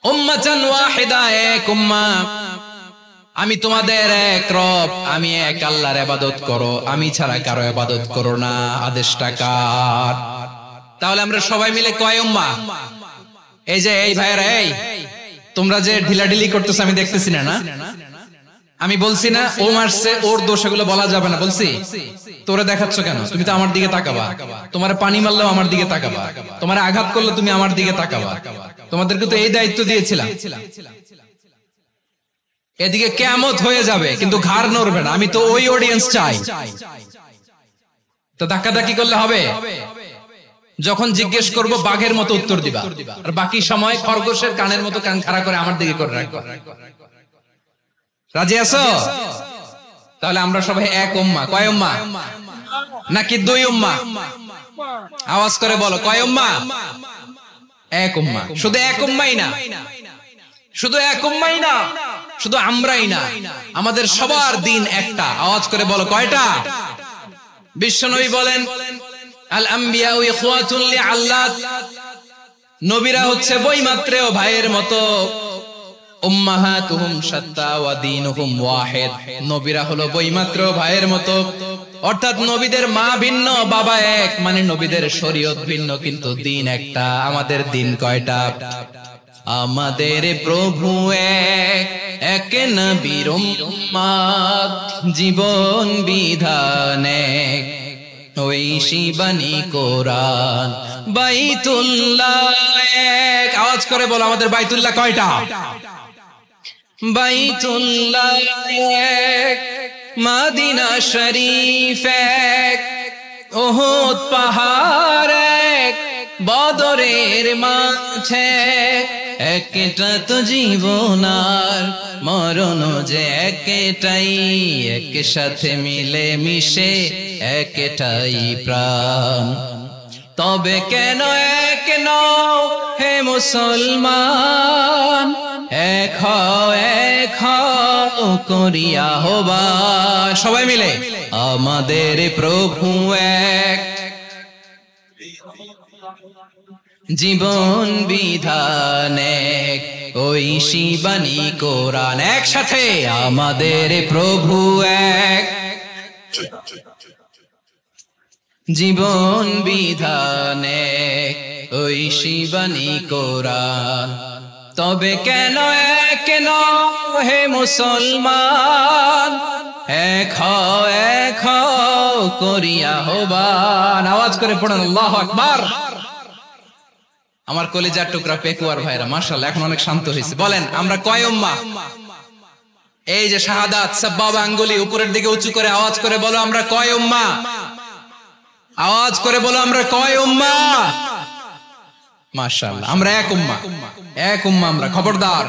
উম্মাতান ওয়াহিদা, এক উম্মাহ। আমি তোমাদের এক রব, আমি এক আল্লাহর ইবাদত করো, আমি ছাড়া কারো ইবাদত করো না। আদেশটা কার? তাহলে আমরা সবাই মিলে কয় উম্মাহ? এই যে এই ভাইরা, এই তোমরা যে ঢিলাঢিলি করতেছ আমি দেখতেছি না, না আমি বলছি না ও মারছে, ওর দোষ, এগুলো বলা যাবে না। বলছি তোরে দেখাচ্ছ কেন? তুমি তো আমার দিকে তাকাবা। তোমার পানি মারলেও আমার দিকে তাকাবা, তোমার আঘাত করলে তুমি আমার দিকে তাকাবা। তোমাদেরকে তো এই দায়িত্ব দিয়েছিলাম। এদিকে কিয়ামত হয়ে যাবে কিন্তু ঘাড় নড়বে না। আমি তো ওই অডিয়েন্স চাই। তো ধাক্কাধাক্কি করলে হবে? যখন জিজ্ঞেস করব বাঘের মতো উত্তর দিবা, আর বাকি সময় খরগোশের কানের মতো কান খাড়া করে আমার দিকে করে রাখবা। রাজি আছো? তাহলে আমরা সবাই এক উম্মাহ। কয় উম্মাহ? নাকি দুই উম্মাহ? আওয়াজ করে বলো, কয় উম্মাহ? এক উম্মাহ। শুধু এক উম্মাহই না, শুধু এক উম্মাহই না, শুধু আমরাই না, আমাদের সবার দিন একটা। আওয়াজ করে বলো কয়টা? বিশ্বনবী বলেন আল আম্বিয়া ইখওয়াতুন লিআল্লাত, নবীরা হচ্ছে বৈমাত্রেয় ভাইয়ের মতো। উম্মাহাতুহুম শাত্তা ওয়া দীনুহুম ওয়াহিদ, নবীরা হলো বৈমাত্রেয় ভাইয়ের মতো। অর্থাৎ নবীদের মা ভিন্ন বাবা এক, মানে নবীদের শরীয়ত ভিন্ন কিন্তু দিন একটা। আমাদের দিন কয়টা? আমাদের প্রভু এক, এক নবীর উম্মত, জীবন বিধান এক, ওই শিবানী কোরআন বাইতুল্লাহ এক। আওয়াজ করে বলো আমাদের বাইতুল্লাহ কয়টা? বাইতুল্লাহ এক, মদিনা শরীফ এক, উহুদ পাহাড় এক, বদরের মাঠ এক। একটা তো জীবন আর মরণ যে একটাই, একসাথে মিলে মিশে একটাই প্রাণ। তবে কেন এক নও হে মুসলমান, এক হও করিয়া আহ্বান। সবাই মিলে আমাদের প্রভু এক, জীবন বিধান এক, ওই শিবানী কোরআন। একসাথে আমাদের প্রভু এক, জীবন বিধান এক, ওই শিবানী কোরআন। তবে কেন এক নও হে মুসলমান, এক হও করিয়া আহ্বান। আওয়াজ করে পড়েন আল্লাহু আকবার। আমার কলিজার টুকরা পেকুয়ার ভাইরা মাশাআল্লাহ এখন অনেক শান্ত হয়েছে। বলেন আমরা কয় উম্মাহ? এই যে শাহাদাত সাব্বাবা আঙ্গুলি উপরের দিকে উঁচু করে আওয়াজ করে বলো আমরা কয় উম্মাহ? আওয়াজ করে বলো আমরা কয় উম্মাহ? মাশাআল্লাহ আমরা এক উম্মাহ, এক উম্মাহ আমরা। খবরদার,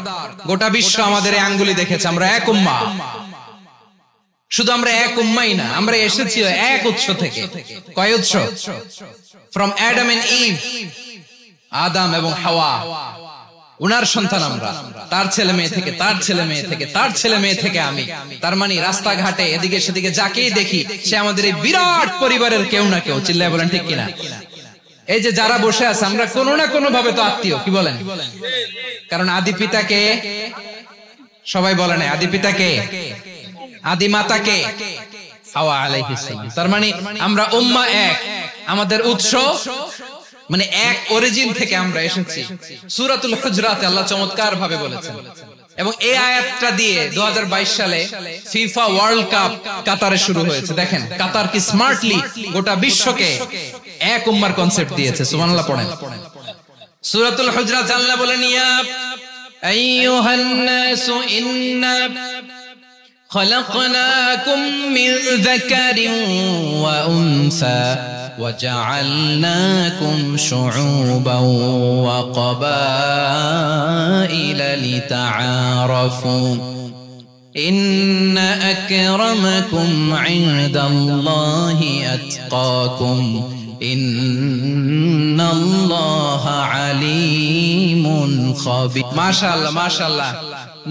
গোটা বিশ্ব আমাদের এই আঙ্গুলি দেখেছে, আমরা এক উম্মাহ। শুধু আমরা এক উম্মাই না, আমরা এসেছি এক উৎস থেকে। কয় উৎস? ফ্রম অ্যাডাম এন্ড ইভ, আদম এবং হাওয়া, উনার সন্তান আমরা। তার ছেলে মেয়ে থেকে, তার ছেলে মেয়ে থেকে, তার ছেলে মেয়ে থেকে আমি। তার মানে রাস্তাঘাটে এদিকে সেদিকে যাকেই দেখি সে আমাদের এই বিরাট পরিবারের কেউ না কেউ। চিল্লায় বলেন ঠিক কিনা? এই যে যারা বসে আছে আমরা কোনো না কোনো ভাবে তো আত্মীয়, কি বলেন? কারণ আদি পিতাকে সবাই বলে না, আদি পিতাকে, আদি মাতাকে হাওয়া আলাইহিস সালাম। তার মানে আমরা উম্মাহ এক, আমাদের উৎস মানে এক অরিজিন থেকে আমরা এসেছি। সূরাতুল হুজরাতে আল্লাহ চমৎকার ভাবে বলেছেন। এবং এই আয়াতটা দিয়ে 2022 সালে ফিফা ওয়ার্ল্ড কাপ কাতারে শুরু হয়েছে। দেখেন কাতার কি স্মার্টলি গোটা বিশ্বকে এক উম্মার কনসেপ্ট দিয়েছে। সুবহানাল্লাহ পড়েন। সূরাতুল হুজরাত আল্লাহ বলেন ইয়া আইয়ুহান নাসু ইন্না خلقناكم من ذكر وأنثى وجعلناكم شعوبا وقبائل لتعارفوا إن أكرمكم عند الله أتقاكم إن الله عليم خبير ما شاء الله ما شاء الله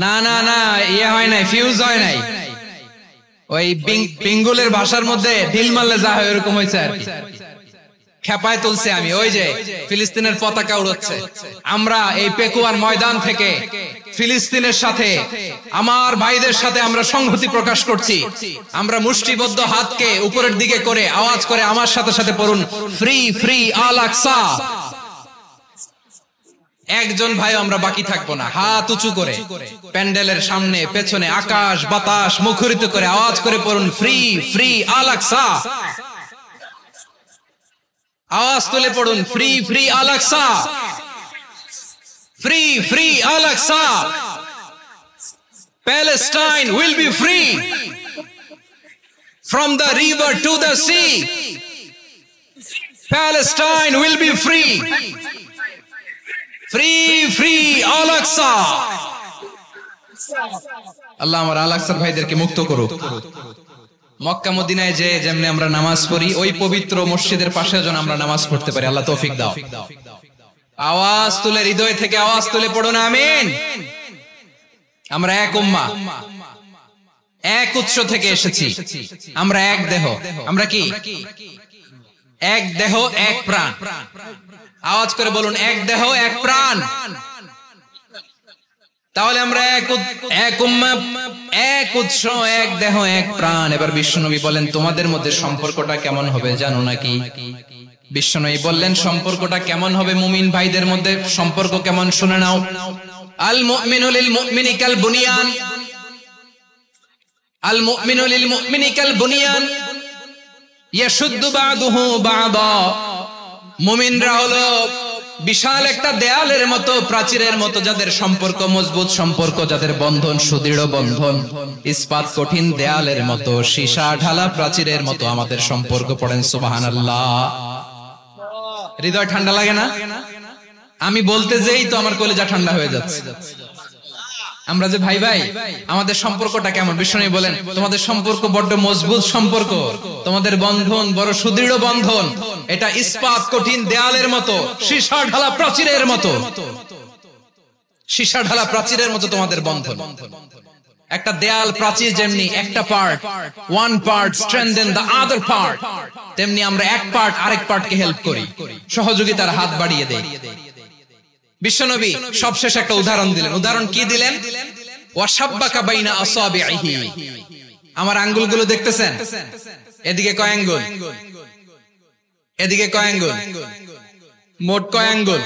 না না না ইয়ে হয় নাই, ফিউজ হয় নাই। ওই পিঙ্গুলের ভাষার মধ্যে ঢিল মারলে যা হয় এরকম হয়েছে আর কি। খেপায় তুলছে আমি, ওই যে ফিলিস্তিনের পতাকা উড়াচ্ছে। আমরা এই পেকুয়ার ময়দান থেকে ফিলিস্তিনের সাথে, আমার ভাইদের সাথে আমরা সংহতি প্রকাশ করছি। আমরা মুষ্টিবদ্ধ হাতকে উপরের দিকে করে আওয়াজ করে আমার সাথে সাথে পড়ুন ফ্রি ফ্রি আল আকসা। একজন ভাই আমরা বাকি থাকবো না। হাত উঁচু করে প্যান্ডেলের সামনে পেছনে আকাশ বাতাস মুখরিত করে আওয়াজ করে পড়ুন ফ্রি ফ্রি আল আকসা। আওয়াজ তুলে পড়ুন free free Al Aqsa, free free Al Aqsa. Palestine will be free from the river to the sea. Palestine will be free. Free free Al Aqsa. আল্লাহ আমার আল আকসার ভাইদেরকে মুক্ত করুক। মক্কা মদিনায় যে যেমনি আমরা নামাজ পড়ি ওই পবিত্র মসজিদের পাশে যেন আমরা নামাজ পড়তে পারি। আল্লাহ তৌফিক দাও। আওয়াজ তুলে হৃদয় থেকে আওয়াজ তুলে পড়ুন আমিন। আমরা এক উম্মাহ, এক উৎস থেকে এসেছি, আমরা এক দেহ। আমরা কি? এক দেহ এক প্রাণ। আওয়াজ করে বলুন, এক দেহ এক প্রাণ। তাহলে আমরা এক উম্মাহ, এক উৎস, এক দেহ এক প্রাণ। এবার বিশ্বনবী বলেন, তোমাদের মধ্যে সম্পর্কটা কেমন হবে জানো নাকি? বিশ্বনবী বললেন, সম্পর্কটা কেমন হবে? মুমিন ভাইদের মধ্যে সম্পর্ক কেমন শুনে নাও। আল মুমিনু লিল মুমিনি কাল বুনিয়ান, আল মুমিনু লিল মুমিনি কাল বুনিয়ান ইয়াশুদ্দু বা'দুহু বা'দা। মুমিনরা হলো বিশাল একটা দেয়ালের মতো, প্রাচীরের মতো, যাদের সম্পর্ক মজবুত, সম্পর্ক যাদের বন্ধন সুদৃঢ় বন্ধন, ইস্পাত কঠিন দেয়ালের মতো, সীসা ঢালা প্রাচীরের মতো আমাদের সম্পর্ক। পড়েন সুবহানাল্লাহ। হৃদয় ঠান্ডা লাগে না? আমি বলতে যেই তো আমার কলিজা ঠান্ডা হয়ে যাচ্ছে। আমরা যে ভাই ভাই, আমাদের সম্পর্কটা কেমন? বিষ্ণু বলেন, তোমাদের সম্পর্ক বড্ড মজবুত সম্পর্ক, তোমাদের বন্ধন বড় সুদৃঢ় বন্ধন, এটা ইস্পাত কঠিন দেয়ালের মতো, সীসা ঢালা প্রাচীরের মতো, সীসা ঢালা প্রাচীরের মতো তোমাদের বন্ধন। একটা দেয়াল প্রাচীর যেমনি একটা part, one part strengthen the other part, তেমনি আমরা এক পার্ট আরেক পার্টকে হেল্প করি, সহযোগিতার হাত বাড়িয়ে দেই। বিশ্বনবী সবশেষ একটা উদাহরণ দিলেন। উদাহরণ কি দিলেন? ওয়াশাব্বাকা বাইনা আসাবিহি। আমার আঙ্গুলগুলো দেখতেছেন? এদিকে কয় আঙ্গুল? এদিকে কয় আঙ্গুল? মোট কয় আঙ্গুল?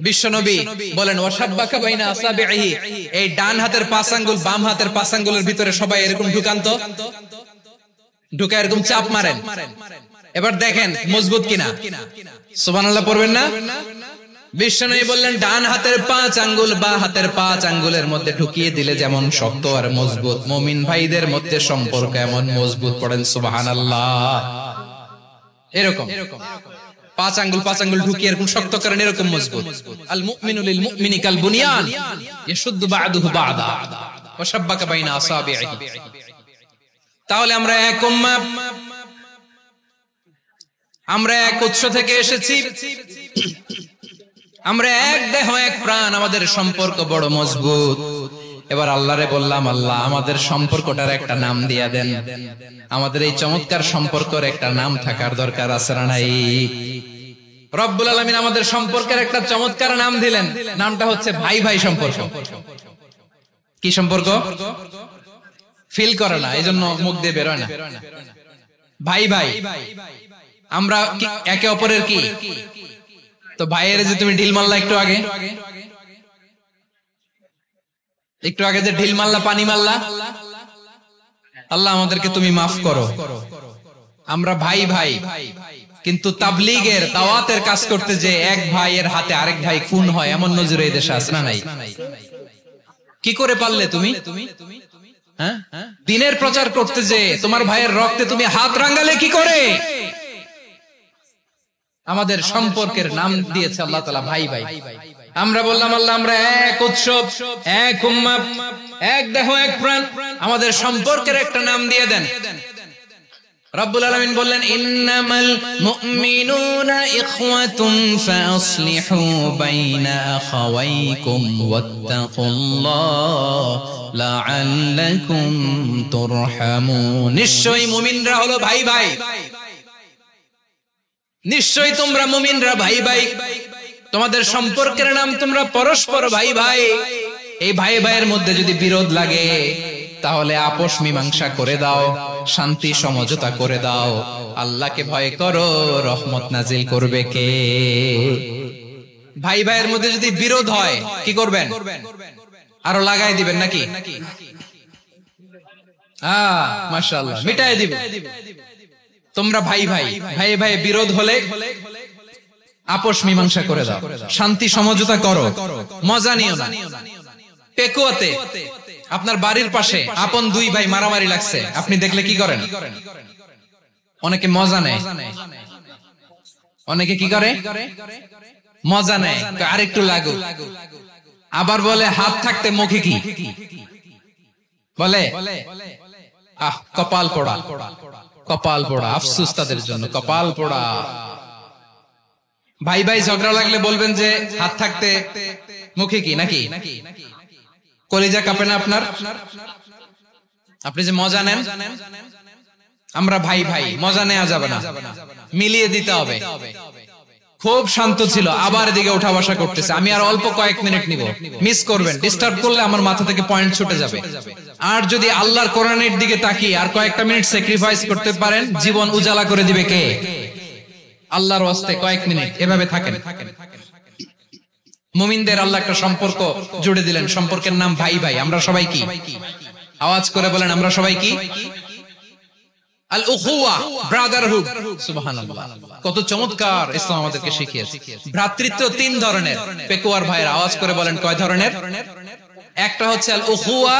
বিশ্বনবী বলেন, ওয়াশাব্বাকা বাইনা আসাবিহি। এই ডান হাতের 5 আঙ্গুল বাম হাতের 5 আঙ্গুলের ভিতরে সবাই এরকম ঢুকান্ত, ঢুকা এরকম চাপ মারেন। এবার দেখেন মজবুত কিনা। সুবহানাল্লাহ পড়বেন না? বিশ্বনবী বললেন, ডান হাতের 5 আঙ্গুল বা হাতের 5 আঙ্গুলের মধ্যে ঢুকিয়ে দিলে যেমন শক্ত আর মজবুত, মুমিন ভাইদের মধ্যে সম্পর্ক এমন মজবুত। পড়েন সুবহানাল্লাহ। এরকম 5 আঙ্গুল ঢুকিয়ে এরকম শক্ত করেন, এরকম মজবুত। আল মুমিনু লিল মুমিনি কাল বুনিয়ান ইয়াশুদ্দু বা'দুহু বা'দা ওয়া শাব্বাকা বাইনা আসাবিহি। তাহলে আমরা এক উম্মাহ, আমরা এক উৎস থেকে এসেছি, আমরা এক দেহ এক প্রাণ, আমাদের সম্পর্ক বড় মজবুত। এবার আল্লাহরে বললাম, আল্লাহ আমাদের সম্পর্কটার একটা নাম দিয়া দেন। আমাদের এই চমৎকার সম্পর্কের একটা নাম থাকার দরকার আছে না নাই? রব্বুল আলামিন আমাদের সম্পর্কের একটা চমৎকার নাম দিলেন। নামটা হচ্ছে ভাই ভাই সম্পর্ক। কি সম্পর্ক? ফিল করে না, এইজন্য মুখ দিয়ে বেরোয় না। ভাই ভাই, আমরা একে অপরের কি? তো ভাইয়ের যে তুমি ঢিল মারলা একটু আগে, একটু আগে যে ঢিল মারলা, পানি মারলা, আল্লাহ আমাদেরকে তুমি মাফ করো। আমরা ভাই ভাই, কিন্তু তাবলীগের দাওয়াতের কাজ করতে যে এক ভাইয়ের হাতে আরেক ভাই খুন হয়, এমন নজির এই দেশে আছে না নাই? কি করে পারলে তুমি? হ্যাঁ, দিনের প্রচার করতে যে তোমার ভাইয়ের রক্তে তুমি হাত রাঙালে কি করে? আমাদের সম্পর্কের নাম দিয়েছে আল্লাহ তাআলা ভাই ভাই। আমরা বললাম, আল্লাহ আমরা এক উৎসব, এক উম্মাহ, এক দেহ এক প্রাণ, আমাদের সম্পর্কের একটা নাম দিয়ে দেন। রব্বুল আলামিন বললেন, ইন্নামাল মুমিনুনা ইখওয়াতুন ফাসলিহু বাইনা আখাওয়াইকুম ওয়াত্তাকুল্লাহ লাআল্লাকুম তুরহামুন। নিশ্চয়ই মুমিনরা হলো ভাই ভাই, নিশ্চয়ই তোমরা মুমিনরা ভাই ভাই, তোমাদের সম্পর্কের নাম তোমরা পরস্পর ভাই ভাই। এই ভাই ভাইয়ের মধ্যে যদি বিরোধ লাগে তাহলে আপোষ মীমাংসা করে দাও, শান্তি সমঝোতা করে দাও। আল্লাহকে ভয় করো, রহমত নাজিল করবে কে? ভাই ভাইয়ের মধ্যে যদি বিরোধ হয় কি করবেন? আরো লাগাই দিবেন নাকি? মাশাআল্লাহ, মিটাই দিব। তোমরা ভাই ভাই, ভাই ভাই বিরোধ হলে আপোষ মীমাংসা করে দাও, শান্তি সমঝোতা করো, মজা নিও না। পেকুয়াতে আপনার বাড়ির পাশে আপন দুই ভাই মারামারি লাগছে, আপনি দেখলে কি করেন? অনেকে মজা নেয়। অনেকে কি করে? মজা নেয়, আরেকটু লাগুক। আবার বলে হাত থাকতে মুখে কি বলে? কপাল পোড়া, কপাল পোড়া। আফসোস তাদের জন্য, কপাল পোড়া। ভাই ভাই ঝগড়া লাগলে বলবেন যে হাত থাকতে মুখে কি, নাকি? কলিজা কাঁপে না আপনার? আপনি যে মজা নেন, আমরা ভাই ভাই, মজা নেওয়া যাবে না, মিলিয়ে দিতে হবে। খুব শান্ত ছিল, আবার এদিকে উঠা বসা করতেছে। আমি আর অল্প কয়েক মিনিট নিব, মিস করবেন, ডিস্টার্ব করলে আমার মাথা থেকে পয়েন্ট ছুটে যাবে। আর যদি আল্লাহর কোরআনের দিকে তাকিয়ে আর কয়েকটা মিনিট স্যাক্রিফাইস করতে পারেন, জীবন উজালা করে দিবে কে? আল্লাহর ওয়াস্তে কয়েক মিনিট এভাবে থাকেন। মুমিনদের আল্লাহ একটা সম্পর্ক জুড়ে দিলেন, সম্পর্কের নাম ভাই ভাই। আমরা সবাই কি? আওয়াজ করে বলেন, আমরা সবাই কি? আল উখুয়া, ব্রাদারহুড। সুবহানাল্লাহ, কত চমৎকার ইসলাম আমাদেরকে শিখিয়েছে। ভ্রাতৃত্ব তিন ধরনের। পেকুয়ার ভাইয়ের আওয়াজ করে বলেন, কয় ধরনের? একটা হচ্ছে আল উখুয়া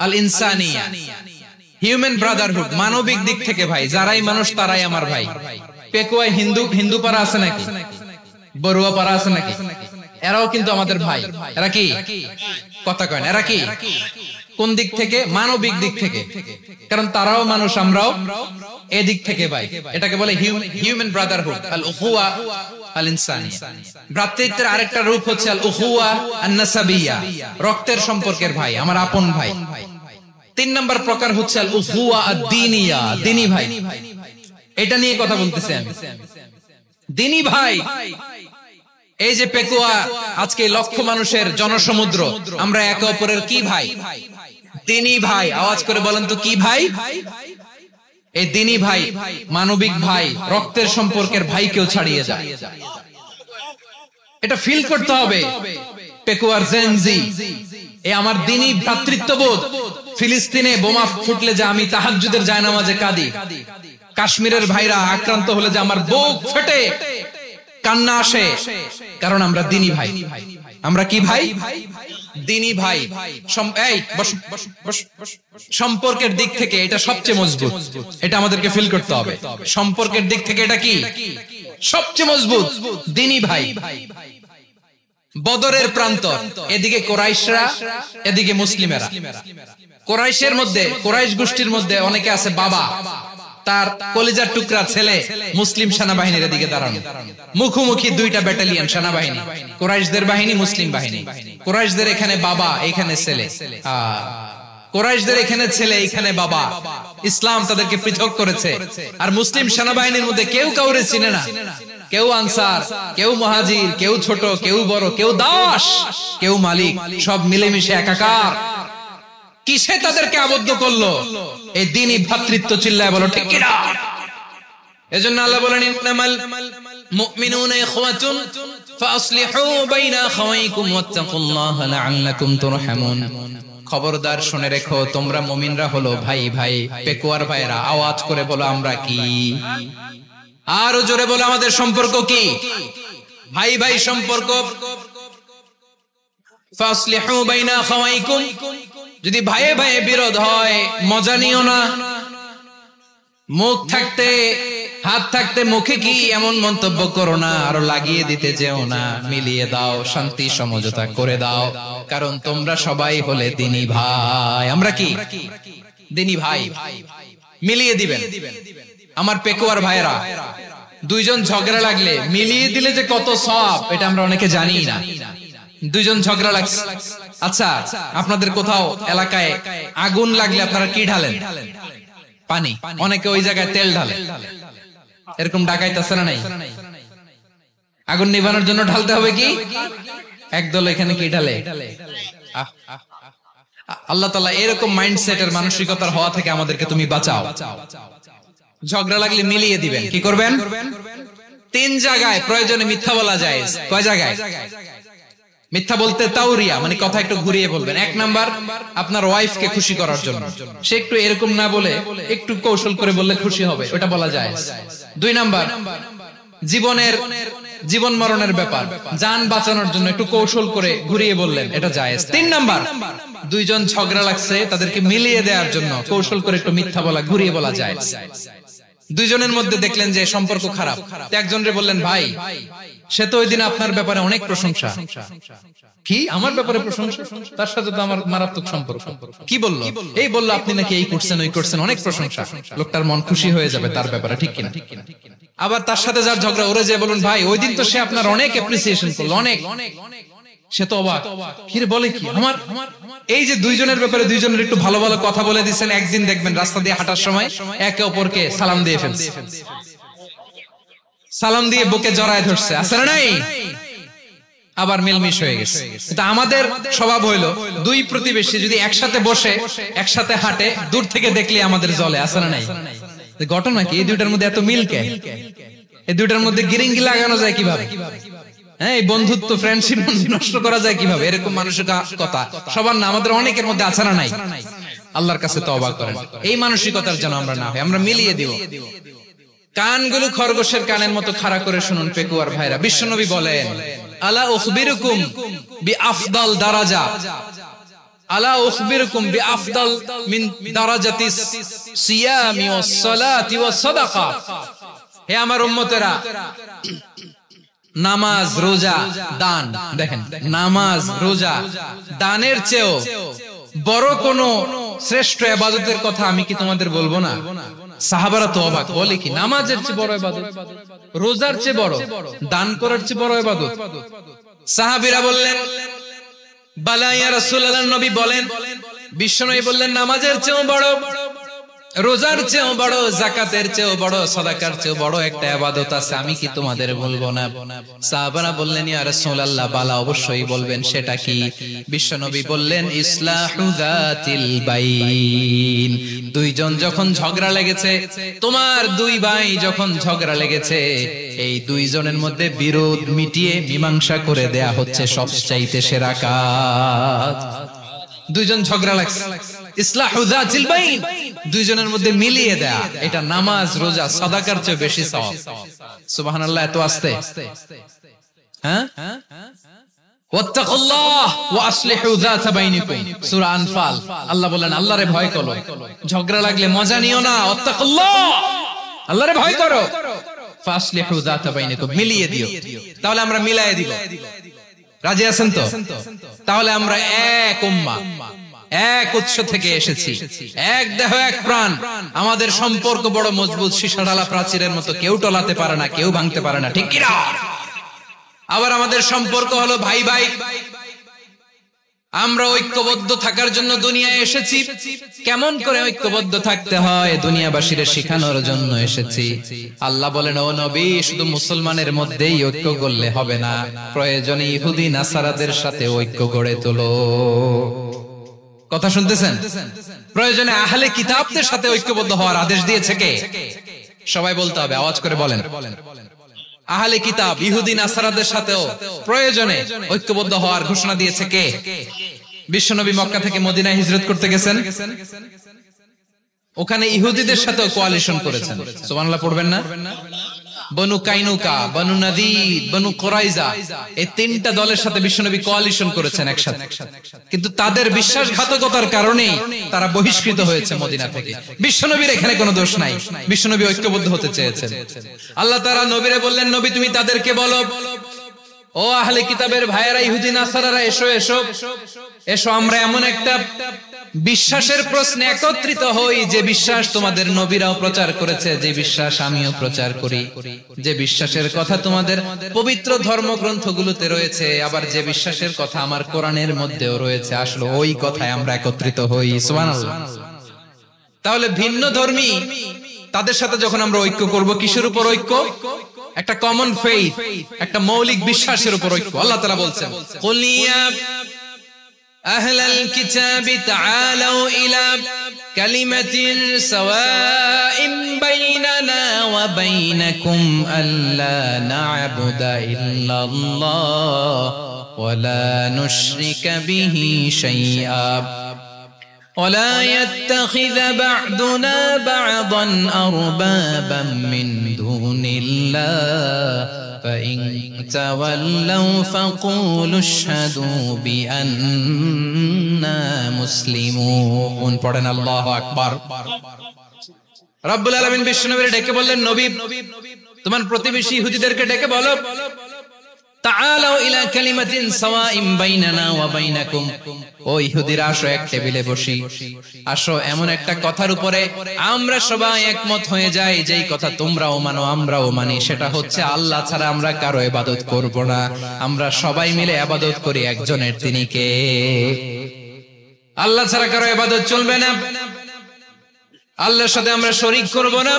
আল ইনসানিয়া, হিউম্যান ব্রাদারহুড, মানবিক দিক থেকে ভাই, যারাই মানুষ তারাই আমার ভাই। পেকুয়ায় হিন্দু পাড়া আছে নাকি? বড়ুয়া পাড়া আছে নাকি? এরাও কিন্তু আমাদের ভাই। এরা কি? কথা কয় না, এরা কি? কোন দিক থেকে? মানবিক দিক থেকে, কারণ তারাও মানুষ, আমরাও এদিক থেকে ভাই। এটাকে বলে হিউম্যান ব্রাদারহুড, আল উখুয়া আল ইনসানিয়া। ভ্রাতৃত্বের আরেকটা রূপ হচ্ছে আল উখুয়া আন নাসাবিয়া, রক্তের সম্পর্কের ভাই, আমার আপন ভাই। তিন নম্বর প্রকার হচ্ছে আল উখুয়া আদ দীনিয়া, দ্বীনি ভাই। এটা নিয়ে কথা বলতেছি আমি। দ্বীনি ভাই, এই যে পেকুয়া আজকে লক্ষ মানুষের জনসমুদ্র, আমরা একে অপরের কি ভাই? দ্বীনি ভাই। আওয়াজ করে বলেন তো কি ভাই? এই দ্বীনি ভাই, মানবিক ভাই, রক্তের সম্পর্কের ভাইকেও ছাড়িয়ে যায়। এটা ফিল করতে হবে। পেকুয়ার জেনজি, এ আমার দ্বীনি ভ্রাতৃত্ববোধ। ফিলিস্তিনে বোমা ফুটলে যে আমি তাহাজ্জুদের জায়নামাজে কাঁদি, কাশ্মীরের ভাইরা আক্রান্ত হলে যে আমার বুক ফেটে কান্না আসে, কারণ আমরা দ্বীনি ভাই। আমরা কি ভাই? দ্বীনি ভাই। সম্পর্কের দিক থেকে এটা সবচেয়ে মজবুত, এটা আমাদেরকে ফিল করতে হবে। সম্পর্কের দিক থেকে এটা কি? সবচেয়ে মজবুত, দ্বীনি ভাই। বদরের প্রান্তর, এদিকে কোরাইশরা, এদিকে মুসলিমেরা। কোরাইশের মধ্যে, কোরাইশ গোষ্ঠীর মধ্যে অনেকে আছে বাবা, তার কলিজার টুকরা ছেলে মুসলিম সেনাবাহিনীর দিকে দাঁড়ানো, মুখোমুখি দুইটা ব্যাটালিয়ন সেনাবাহিনী, কোরাইশদের বাহিনী, মুসলিম বাহিনী। কোরাইশদের এখানে বাবা, এখানে ছেলে। কোরাইশদের এখানে ছেলে, এখানে বাবা। ইসলাম তাদেরকে পৃথক করেছে। আর মুসলিম সেনাবাহিনীর মধ্যে কেউ কাউরে চিনে না, কেউ আনসার, কেউ মুহাজির, কেউ ছোট, কেউ বড়, কেউ দাস, কেউ মালিক, সব মিলেমিশে একাকার। কিসে তাদেরকে আবদ্ধ করলো? এই দ্বীনি ভ্রাতৃত্ব। চিল্লায় বলো ঠিক কিনা? এজন্য আল্লাহ বলেন, ইন্নামাল মুমিনুনা ইখওয়াতুন ফাসলিহু বাইনা আখাওয়াইকুম ওয়াত্তাকুল্লাহা লাআল্লাকুম তুরহামুন। খবরদার শুনে রেখো, তোমরা মুমিনরা হলো ভাই ভাই। পেকুয়ার ভাইরা আওয়াজ করে বলো, আমরা কি? আরো জোরে বলো, আমাদের সম্পর্ক কি? ভাই ভাই সম্পর্ক। ফাসলিহু বাইনা আখাওয়াইকুম, যদি ভাইয়ে ভাইয়ে বিরোধ হয় মজা নিও না। মুখ থাকতে, হাত থাকতে মুখে কি এমন মন্তব্য করো না, আরো লাগিয়ে দিতে যেও না। মিলিয়ে দাও, শান্তি সমঝোতা করে দাও, কারণ তোমরা সবাই হলে দ্বীনি ভাই। আমরা কি? দ্বীনি ভাই। মিলিয়ে দিবেন। আমার পেকুয়ার ভাইরা, দুইজন ঝগড়া লাগলে মিলিয়ে দিলে যে কত সওয়াব, এটা আমরা অনেকে জানি না। দুইজন ঝগড়া লাগছে, আচ্ছা আপনাদের কোথাও এলাকায় আগুন লাগলে আপনারা কি ঢালেন? পানি। অনেকে ওই জায়গায় তেল ঢালে। এরকম ডাকাইতে আছে না নাই? আগুন নিভানোর জন্য ঢালতে হবে কি? একদল এখানে কি ঢালে? আল্লাহ তাআলা এরকম মাইন্ডসেটের, মানসিকতার হওয়া থেকে আমাদেরকে তুমি বাঁচাও। ঝগড়া লাগলে মিলিয়ে দিবেন। কি করবেন? তিন জায়গায় প্রয়োজনে মিথ্যা বলা যায়। কয় জায়গায় মিথ্যা বলতে? তাওরিয়া, মানে কথা একটু ঘুরিয়ে বলবেন। এক নাম্বার, আপনার ওয়াইফকে খুশি করার জন্য, সে একটু এরকম না বলে একটু কৌশল করে বললে খুশি হবে, ওটা বলা যায়। দুই নাম্বার, জীবন মরণের ব্যাপার, জান বাঁচানোর জন্য একটু কৌশল করে ঘুরিয়ে বললেন, এটা জায়েজ। তিন নাম্বার, দুইজন ঝগড়া লাগছে, তাদেরকে মিলিয়ে দেওয়ার জন্য কৌশল করে একটু মিথ্যা বলা, ঘুরিয়ে বলা যায়। দুইজনের মধ্যে দেখলেন যে সম্পর্ক খারাপ, একজনরে বললেন, ভাই সে তো ওই দিন আপনার ব্যাপারে অনেক প্রশংসা। কি আমার ব্যাপারে প্রশংসা? তার সাথে তো আমার মারাত্মক সম্পর্ক। কি বললো? এই বললো আপনি নাকি এই করছেন, ওই করছেন, অনেক প্রশংসা। লোকটার মন খুশি হয়ে যাবে তার ব্যাপারে, ঠিক কিনা? আবার তার সাথে যার ঝগড়া, ওরে যে বলুন, ভাই ওই দিন তো সে আপনার অনেক অ্যাপ্রিসিয়েশন করলো, অনেক। সে তো অবাক, কি রে বলে কি? আমার এই যে দুইজনের ব্যাপারে দুইজনের একটু ভালো ভালো কথা বলে দিচ্ছেন, একদিন দেখবেন রাস্তা দিয়ে হাঁটার সময় একে অপরকে সালাম দিয়ে ফেলছে, সালাম দিয়ে বুকে জড়ায় ধরছে, আছে না নাই? আবার মিলমিশ হয়ে গেছে। কিন্তু আমাদের স্বভাব হইলো দুই প্রতিবেশী যদি একসাথে বসে একসাথে হাঁটে, দূর থেকে দেখলে আমাদের জ্বলে, আছে না নাই? ঘটনা কি? এই দুইটার মধ্যে এত মিল কে? এই দুইটার মধ্যে গিরিঙ্গি লাগানো যায় কিভাবে? হ্যাঁ, এই বন্ধুত্ব ফ্রেন্ডশিপ নষ্ট করা যায় কিভাবে? এরকম মানসিকতা সবার না, আমাদের অনেকের মধ্যে আছে না নাই? আল্লাহর কাছে তওবা করেন এই মানসিকতার যেন আমরা না হই, আমরা মিলিয়ে দিব। কানগুলো খরগোশের কানের মতো খাড়া করে শুনুন পেকুয়ার ভাইরা, বিশ্বনবী বলেন, আলা উখবিরুকুম বিআফদাল দারাজা, আলা উখবিরুকুম বিআফদাল মিন দারাজাতিস সিয়ামি ওয়াস সালাতি ওয়াস সাদাকা। হে আমার উম্মতেরা, নামাজ, রোজা, দান, দেখেন নামাজ, রোজা, দানের চেয়েও বড় কোন শ্রেষ্ঠ ইবাদতের কথা আমি কি তোমাদের বলবো না? সাহাবারা তো অবাক, বলে কি নামাজের চেয়ে বড় ইবাদত, রোজার চেয়ে বড়, দান করার চেয়ে বড় ইবাদত? সাহাবীরা বললেন, বালা ইয়া রাসূলুল্লাহ, নবী বলেন, বিশ্বনবী বললেন, নামাজের চেয়েও বড়, রোজার চেয়েও বড়, যাকাতের চেয়েও বড়, সাদাকার চেয়েও বড় একটা ইবাদত আছে, আমি কি তোমাদের বলবো না? সাহাবারা বললেন, ইয়া রাসূলুল্লাহ, বালা, অবশ্যই বলবেন, সেটা কি? বিশ্বনবী বললেন, ইসলাহু যাতিল বাইন। দুইজন যখন ঝগড়া লেগেছে, তোমার দুই ভাই যখন ঝগড়া লেগেছে, এই দুইজনের মধ্যে বিরোধ মিটিয়ে মীমাংসা করে দেয়া হচ্ছে সবচাইতে সেরা কাজ। দুইজন ঝগড়া লাগছে, ইসলাহু যাতিল বাইন, দুইজনের মধ্যে মিলিয়ে দেয়া, এটা নামাজ, রোজা, সাদাকার চেয়ে বেশি সওয়াব। সুবহানাল্লাহ, এত আস্তে, হ্যাঁ? ওয়াত্তাকুল্লাহ ওয়া আসলিহু যাতা বাইনিকুম, সূরা আনফাল। আল্লাহ বলেন, আল্লাহরে ভয় করো, ঝগড়া লাগলে মজা নিও না, ওয়াত্তাকুল্লাহ, আল্লাহরে ভয় করো, ফাসলিহু যাতা বাইনিকুম, মিলিয়ে দিও। তাহলে আমরা মিলায়ে দিব, রাজি আছেন তো? তাহলে আমরা এক উম্মাহ, এক উৎস থেকে এসেছি, এক দেহ এক প্রাণ, আমাদের সম্পর্ক বড় মজবুত, সীসাঢালা প্রাচীরের মতো, কেউ টলাতে পারে না, কেউ ভাঙতে পারে না, ঠিক কি না? আবার আমাদের সম্পর্ক হলো ভাই ভাই, আমরা ঐক্যবদ্ধ থাকার জন্য দুনিয়ায় এসেছি। কেমন করে ঐক্যবদ্ধ থাকতে হয় দুনিয়াবাসীর শেখানোর জন্য এসেছি। আল্লাহ বলেন, ও নবী, শুধু মুসলমানের মধ্যেই ঐক্য করলে হবে না, প্রয়োজনে ইহুদি নাসারাদের সাথে ঐক্য গড়ে তোলো। কথা শুনতেছেন? প্রয়োজনে আহলে কিতাবদের সাথে ঐক্যবদ্ধ হওয়ার আদেশ দিয়েছে কে? সবাই বলতে হবে, আওয়াজ করে বলেন। আহলে কিতাব, ইহুদি নাসারাদের সাথেও প্রয়োজনে ঐক্যবদ্ধ হওয়ার ঘোষণা দিয়েছে কে? বিশ্বনবী মক্কা থেকে মদিনায় হিজরত করতে গেছেন, ওখানে ইহুদিদের সাথেও কোয়ালিশন করেছেন। সুবহানাল্লাহ পড়বেন না? বনু কাইনুকা, বনু নাদির, বনু কুরাইজা, এই তিনটা দলের সাথে বিশ্বনবী কোয়ালিশন করেছেন একসাথে। কিন্তু তাদের বিশ্বাসঘাতকতার কারণে তারা বহিষ্কৃত হয়েছে মদিনা থেকে। বিশ্বনবীর এখানে কোনো দোষ নাই, বিশ্বনবী ঐক্যবদ্ধ হতে চেয়েছেন। আল্লাহ তাআলা নবীরে বললেন, নবী তুমি তাদেরকে বলো, ও আহলে কিতাবের ভাইয়েরা, ইহুদি নাসারারা, এসো এসো এসো, আমরা এমন একটা বিশ্বাসের প্রশ্নে একত্রিত হই, যে বিশ্বাস তোমাদের নবীরাও প্রচার করেছে, যে বিশ্বাস আমিও প্রচার করি, যে বিশ্বাসের কথা তোমাদের পবিত্র ধর্মগ্রন্থগুলোতে রয়েছে, আবার যে বিশ্বাসের কথা আমার কোরআনের মধ্যেও রয়েছে, আসলে ওই কথায় আমরা একত্রিত হই। সুবহানাল্লাহ। তাহলে ভিন্ন ধর্মী তাদের সাথে যখন আমরা ঐক্য করব, কিসের উপর ঐক্য? একটা কমন ফেইথ, একটা মৌলিক বিশ্বাসের উপর ঐক্য। আল্লাহ তাআলা বলছেন, কুলিয়া আহলাল কিতাবি তাআলাউ ইলা কালিমাতিন সাওয়াইন বাইনানা ওয়া বাইনাকুম আল্লা না'বুদা ইল্লাল্লাহ ওয়া লা নুশরিকা বিহি শাইআ ولا يتخذ بعضنا بعضا أربابا من دون الله فإن تولوا فقولوا اشهدوا بأننا مسلمون। পড়েন আল্লাহু আকবার। রব্বুল আলামিন বিশ্বনবীকে ডেকে বললেন, নবী তোমার প্রতিবেশী ইহুদিদেরকে ডেকে বলো, তাআলাউ ইলা কালিমাতিন সাওয়াইন বাইনানা ওয়া বাইনাকুম, ও ইহুদিরা আসো এক টেবিলে বসি, আসো এমন একটা কথার উপরে আমরা সবাই একমত হয়ে যাই, যেই কথা তোমরাও মানো আমরাও মানি, সেটা হচ্ছে আল্লাহ ছাড়া আমরা কারো ইবাদত করব না, আমরা সবাই মিলে ইবাদত করি একজনের, তিনি কে? আল্লাহ ছাড়া কারো ইবাদত চলবে না, আল্লাহর সাথে আমরা শরীক করব না,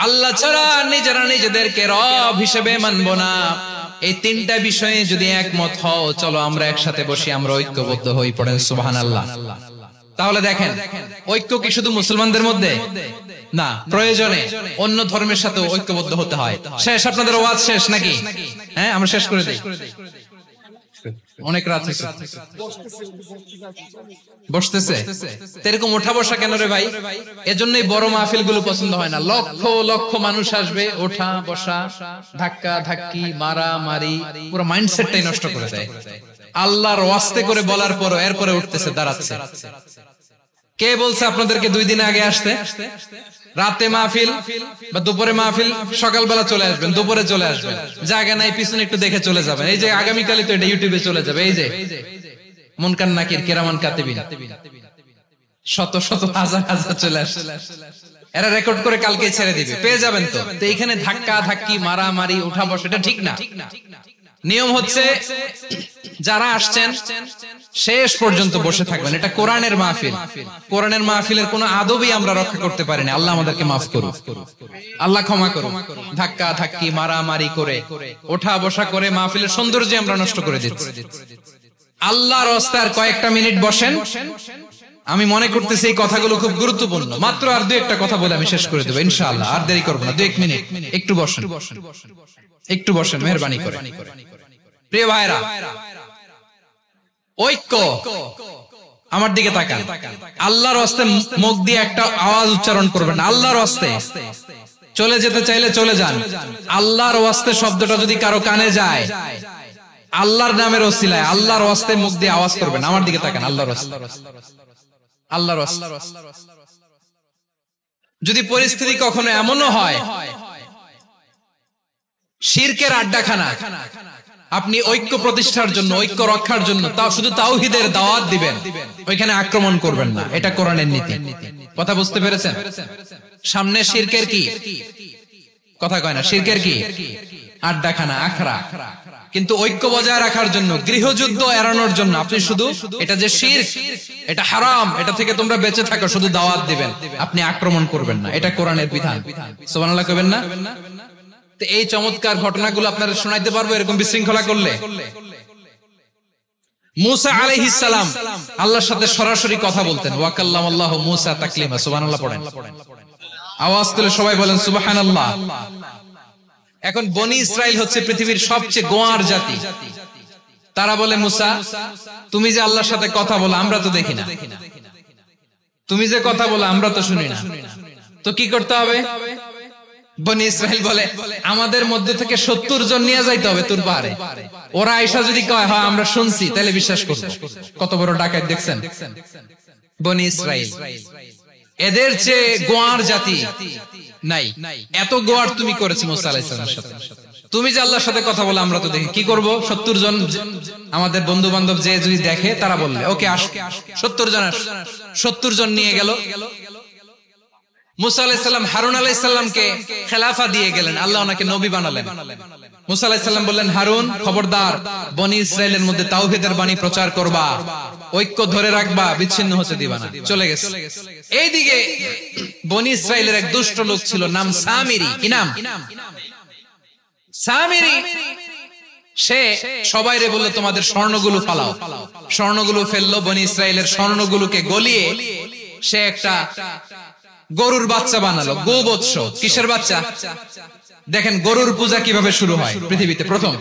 আল্লাহ ছাড়া নিজেরা নিজেদেরকে রব হিসেবে মানব না। এই তিনটা বিষয়ে যদি একমত হও, চলো আমরা একসাথে বসি, আমরা ঐক্যবদ্ধ হই, পড়েন সুবহানাল্লাহ। তাহলে দেখেন, ঐক্য কি শুধু মুসলমানদের মধ্যে না, প্রয়োজনে অন্য ধর্মের সাথে ঐক্যবদ্ধ হতে হয়। শেষ, আপনাদের ওয়াজ শেষ নাকি? হ্যাঁ, আমরা শেষ করে দিই, অনেক রাত হয়েছে। বসতেছে এরকম ওঠা বসা কেন রে ভাই? এজন্যই বড় মাহফিল গুলো পছন্দ হয় না। লক্ষ লক্ষ মানুষ আসবে, ওঠা বসা, ধাক্কা ধাক্কি, মারা মারি, পুরো মাইন্ডসেটটাই নষ্ট করে দেয়। আল্লাহর ওয়াস্তে করে বলার পরও এরপরে উঠতেছে, দাঁড়াচ্ছে। কে বলছে আপনাদেরকে 2 দিন আগে আসতে? রাতে মাহফিল বা দুপুরে মাহফিল, সকালবেলা চলে আসবেন, দুপুরে চলে আসবেন, জায়গা নাই পিছনে একটু দেখে চলে যাবেন। এই যে আগামীকালই তো এটা ইউটিউবে চলে যাবে, এই যে মুনকার নাকির কিরামান কাতিবিন, শত শত হাজার হাজার চলে আসছে, এরা রেকর্ড করে কালকে ছেড়ে দিবে, পেয়ে যাবেন। তো এইখানে ধাক্কা ধাক্কি, মারামারি, উঠা বসা, এটা ঠিক না। নিয়ম হচ্ছে যারা আসছেন শেষ পর্যন্ত বসে থাকবেন। এটা কোরআনের মাহফিল, কোরআনের মাহফিলের কোন আদবই আমরা রক্ষা করতে পারিনি। আল্লাহ আমাদেরকে মাফ করুন, আল্লাহ ক্ষমা করুন। ধাক্কা ধাক্কি, মারামারি করে, ওঠা বসা করে মাহফিলের সৌন্দর্য আমরা নষ্ট করে দিচ্ছি। আল্লাহর রাস্তায় কয়েকটা মিনিট বসেন। আমি মনে করতেছি এই কথাগুলো খুব গুরুত্বপূর্ণ। মাত্র আর 2-1টা কথা বলে আমি শেষ করে দেবো ইনশাআল্লাহ, আর দেরি করবো না। 2-1 মিনিট একটু বসেন, একটু বসেন মেহেরবানি করে। প্রিয় ভাইরা, ঐক্য, আমার দিকে তাকান। আল্লাহর রাস্তায় মুখ দিয়ে একটা আওয়াজ উচ্চারণ করবেন, আল্লাহর রাস্তায়। চলে যেতে চাইলে চলে যান। আল্লাহর রাস্তায় শব্দটা যদি কারো কানে যায়, আল্লাহর নামের ওসিলায় আল্লাহর রাস্তায় মুখ দিয়ে আওয়াজ করবেন। আমার দিকে তাকান, আল্লাহর রাস্তায়, আল্লাহর রাস্তায়। যদি পরিস্থিতি কখনো এমনও হয় শিরকের আড্ডাখানা, আপনি ঐক্য প্রতিষ্ঠার জন্য, ঐক্য রক্ষার জন্য তাও শুধু তাওহীদের দাওয়াত দিবেন, ওইখানে আক্রমণ করবেন না। এটা কোরআনের নীতি। কথা বুঝতে পেরেছেন? সামনে শিরকের কি কথা কয় না, শিরকের কি আড্ডাখানা, আখড়া। কিন্তু ঐক্য বজায় রাখার জন্য, গৃহযুদ্ধ এড়ানোর জন্য আপনি শুধু এটা যে শিরক, এটা হারাম, এটা থেকে তোমরা বেঁচে থাকো, শুধু দাওয়াত দিবেন, আপনি আক্রমণ করবেন না। এটা কোরআনের বিধান। সুবহানাল্লাহ কইবেন না? এই চমৎকার ঘটনাগুলো আপনারা শোনাইতে পারবো এরকম বিশৃঙ্খলা করলে। মুসা আলাইহিস সালাম আল্লাহর সাথে সরাসরি কথা বলতেন। ওয়া কাল্লামাল্লাহু মুসা তাকলিমা। সুবহানাল্লাহ পড়েন, আওয়াজ তুলে সবাই বলেন সুবহানাল্লাহ। এখন বনি ইসরাইল হচ্ছে পৃথিবীর সবচেয়ে গোয়ার জাতি। তারা বলে, মুসা তুমি যে আল্লাহর সাথে কথা বলো আমরা তো দেখি না, তুমি যে কথা বলো আমরা তো শুনি না, তো কি করতে হবে? বনি ইসরাইল বলে, আমাদের মধ্যে থেকে 70 জন নিয়ে যাইতে হবে তোর পাহাড়ে। ওরা আয়েশা যদি কয় হ্যাঁ আমরা শুনছি, তাহলে বিশ্বাস করব। কত বড় ডাকাত দেখছেন বনি ইসরাইল। এদের চেয়ে গোয়ার জাতি নাই। এত গোয়ার তুমি করেছো মুসা আলাইহিস সালামের সাথে। তুমি যে আল্লাহর সাথে কথা বলে আমরা তো দেখি, কি করব? 70 জন আমাদের বন্ধু বান্ধব যে যদি দেখে, তারা বললে ওকে আস, 70 জন আস। 70 জন নিয়ে গেল। মুসা আলাইহিস সালাম হারুন আলাইহিস সালামকে খেলাফা দিয়ে গেলেন, আল্লাহ ওনাকে নবী বানালেন। মুসা আলাইহিস সালাম বললেন, হারুন খবরদার, বনি ইসরাইলের মধ্যে তাওহীদের বাণী প্রচার করবা, ঐক্য ধরে রাখবা, বিচ্ছিন্ন হতে দিবা না। চলে গেছে। এইদিকে বনি ইসরাইলের এক দুষ্ট লোক ছিল, নাম সামিরি। কি নাম? সামিরি। সে সবাইরে বলল তোমাদের স্বর্ণগুলো ফালাও। স্বর্ণগুলো ফেললো, বনি ইসরাইলের স্বর্ণগুলোকে গলিয়ে সে একটা গরুর বাচ্চা বানালো। গোবৎস। কিসের বাচ্চা? দেখেন গরুর পূজা কিভাবে শুরু হয় পৃথিবীতে প্রথম,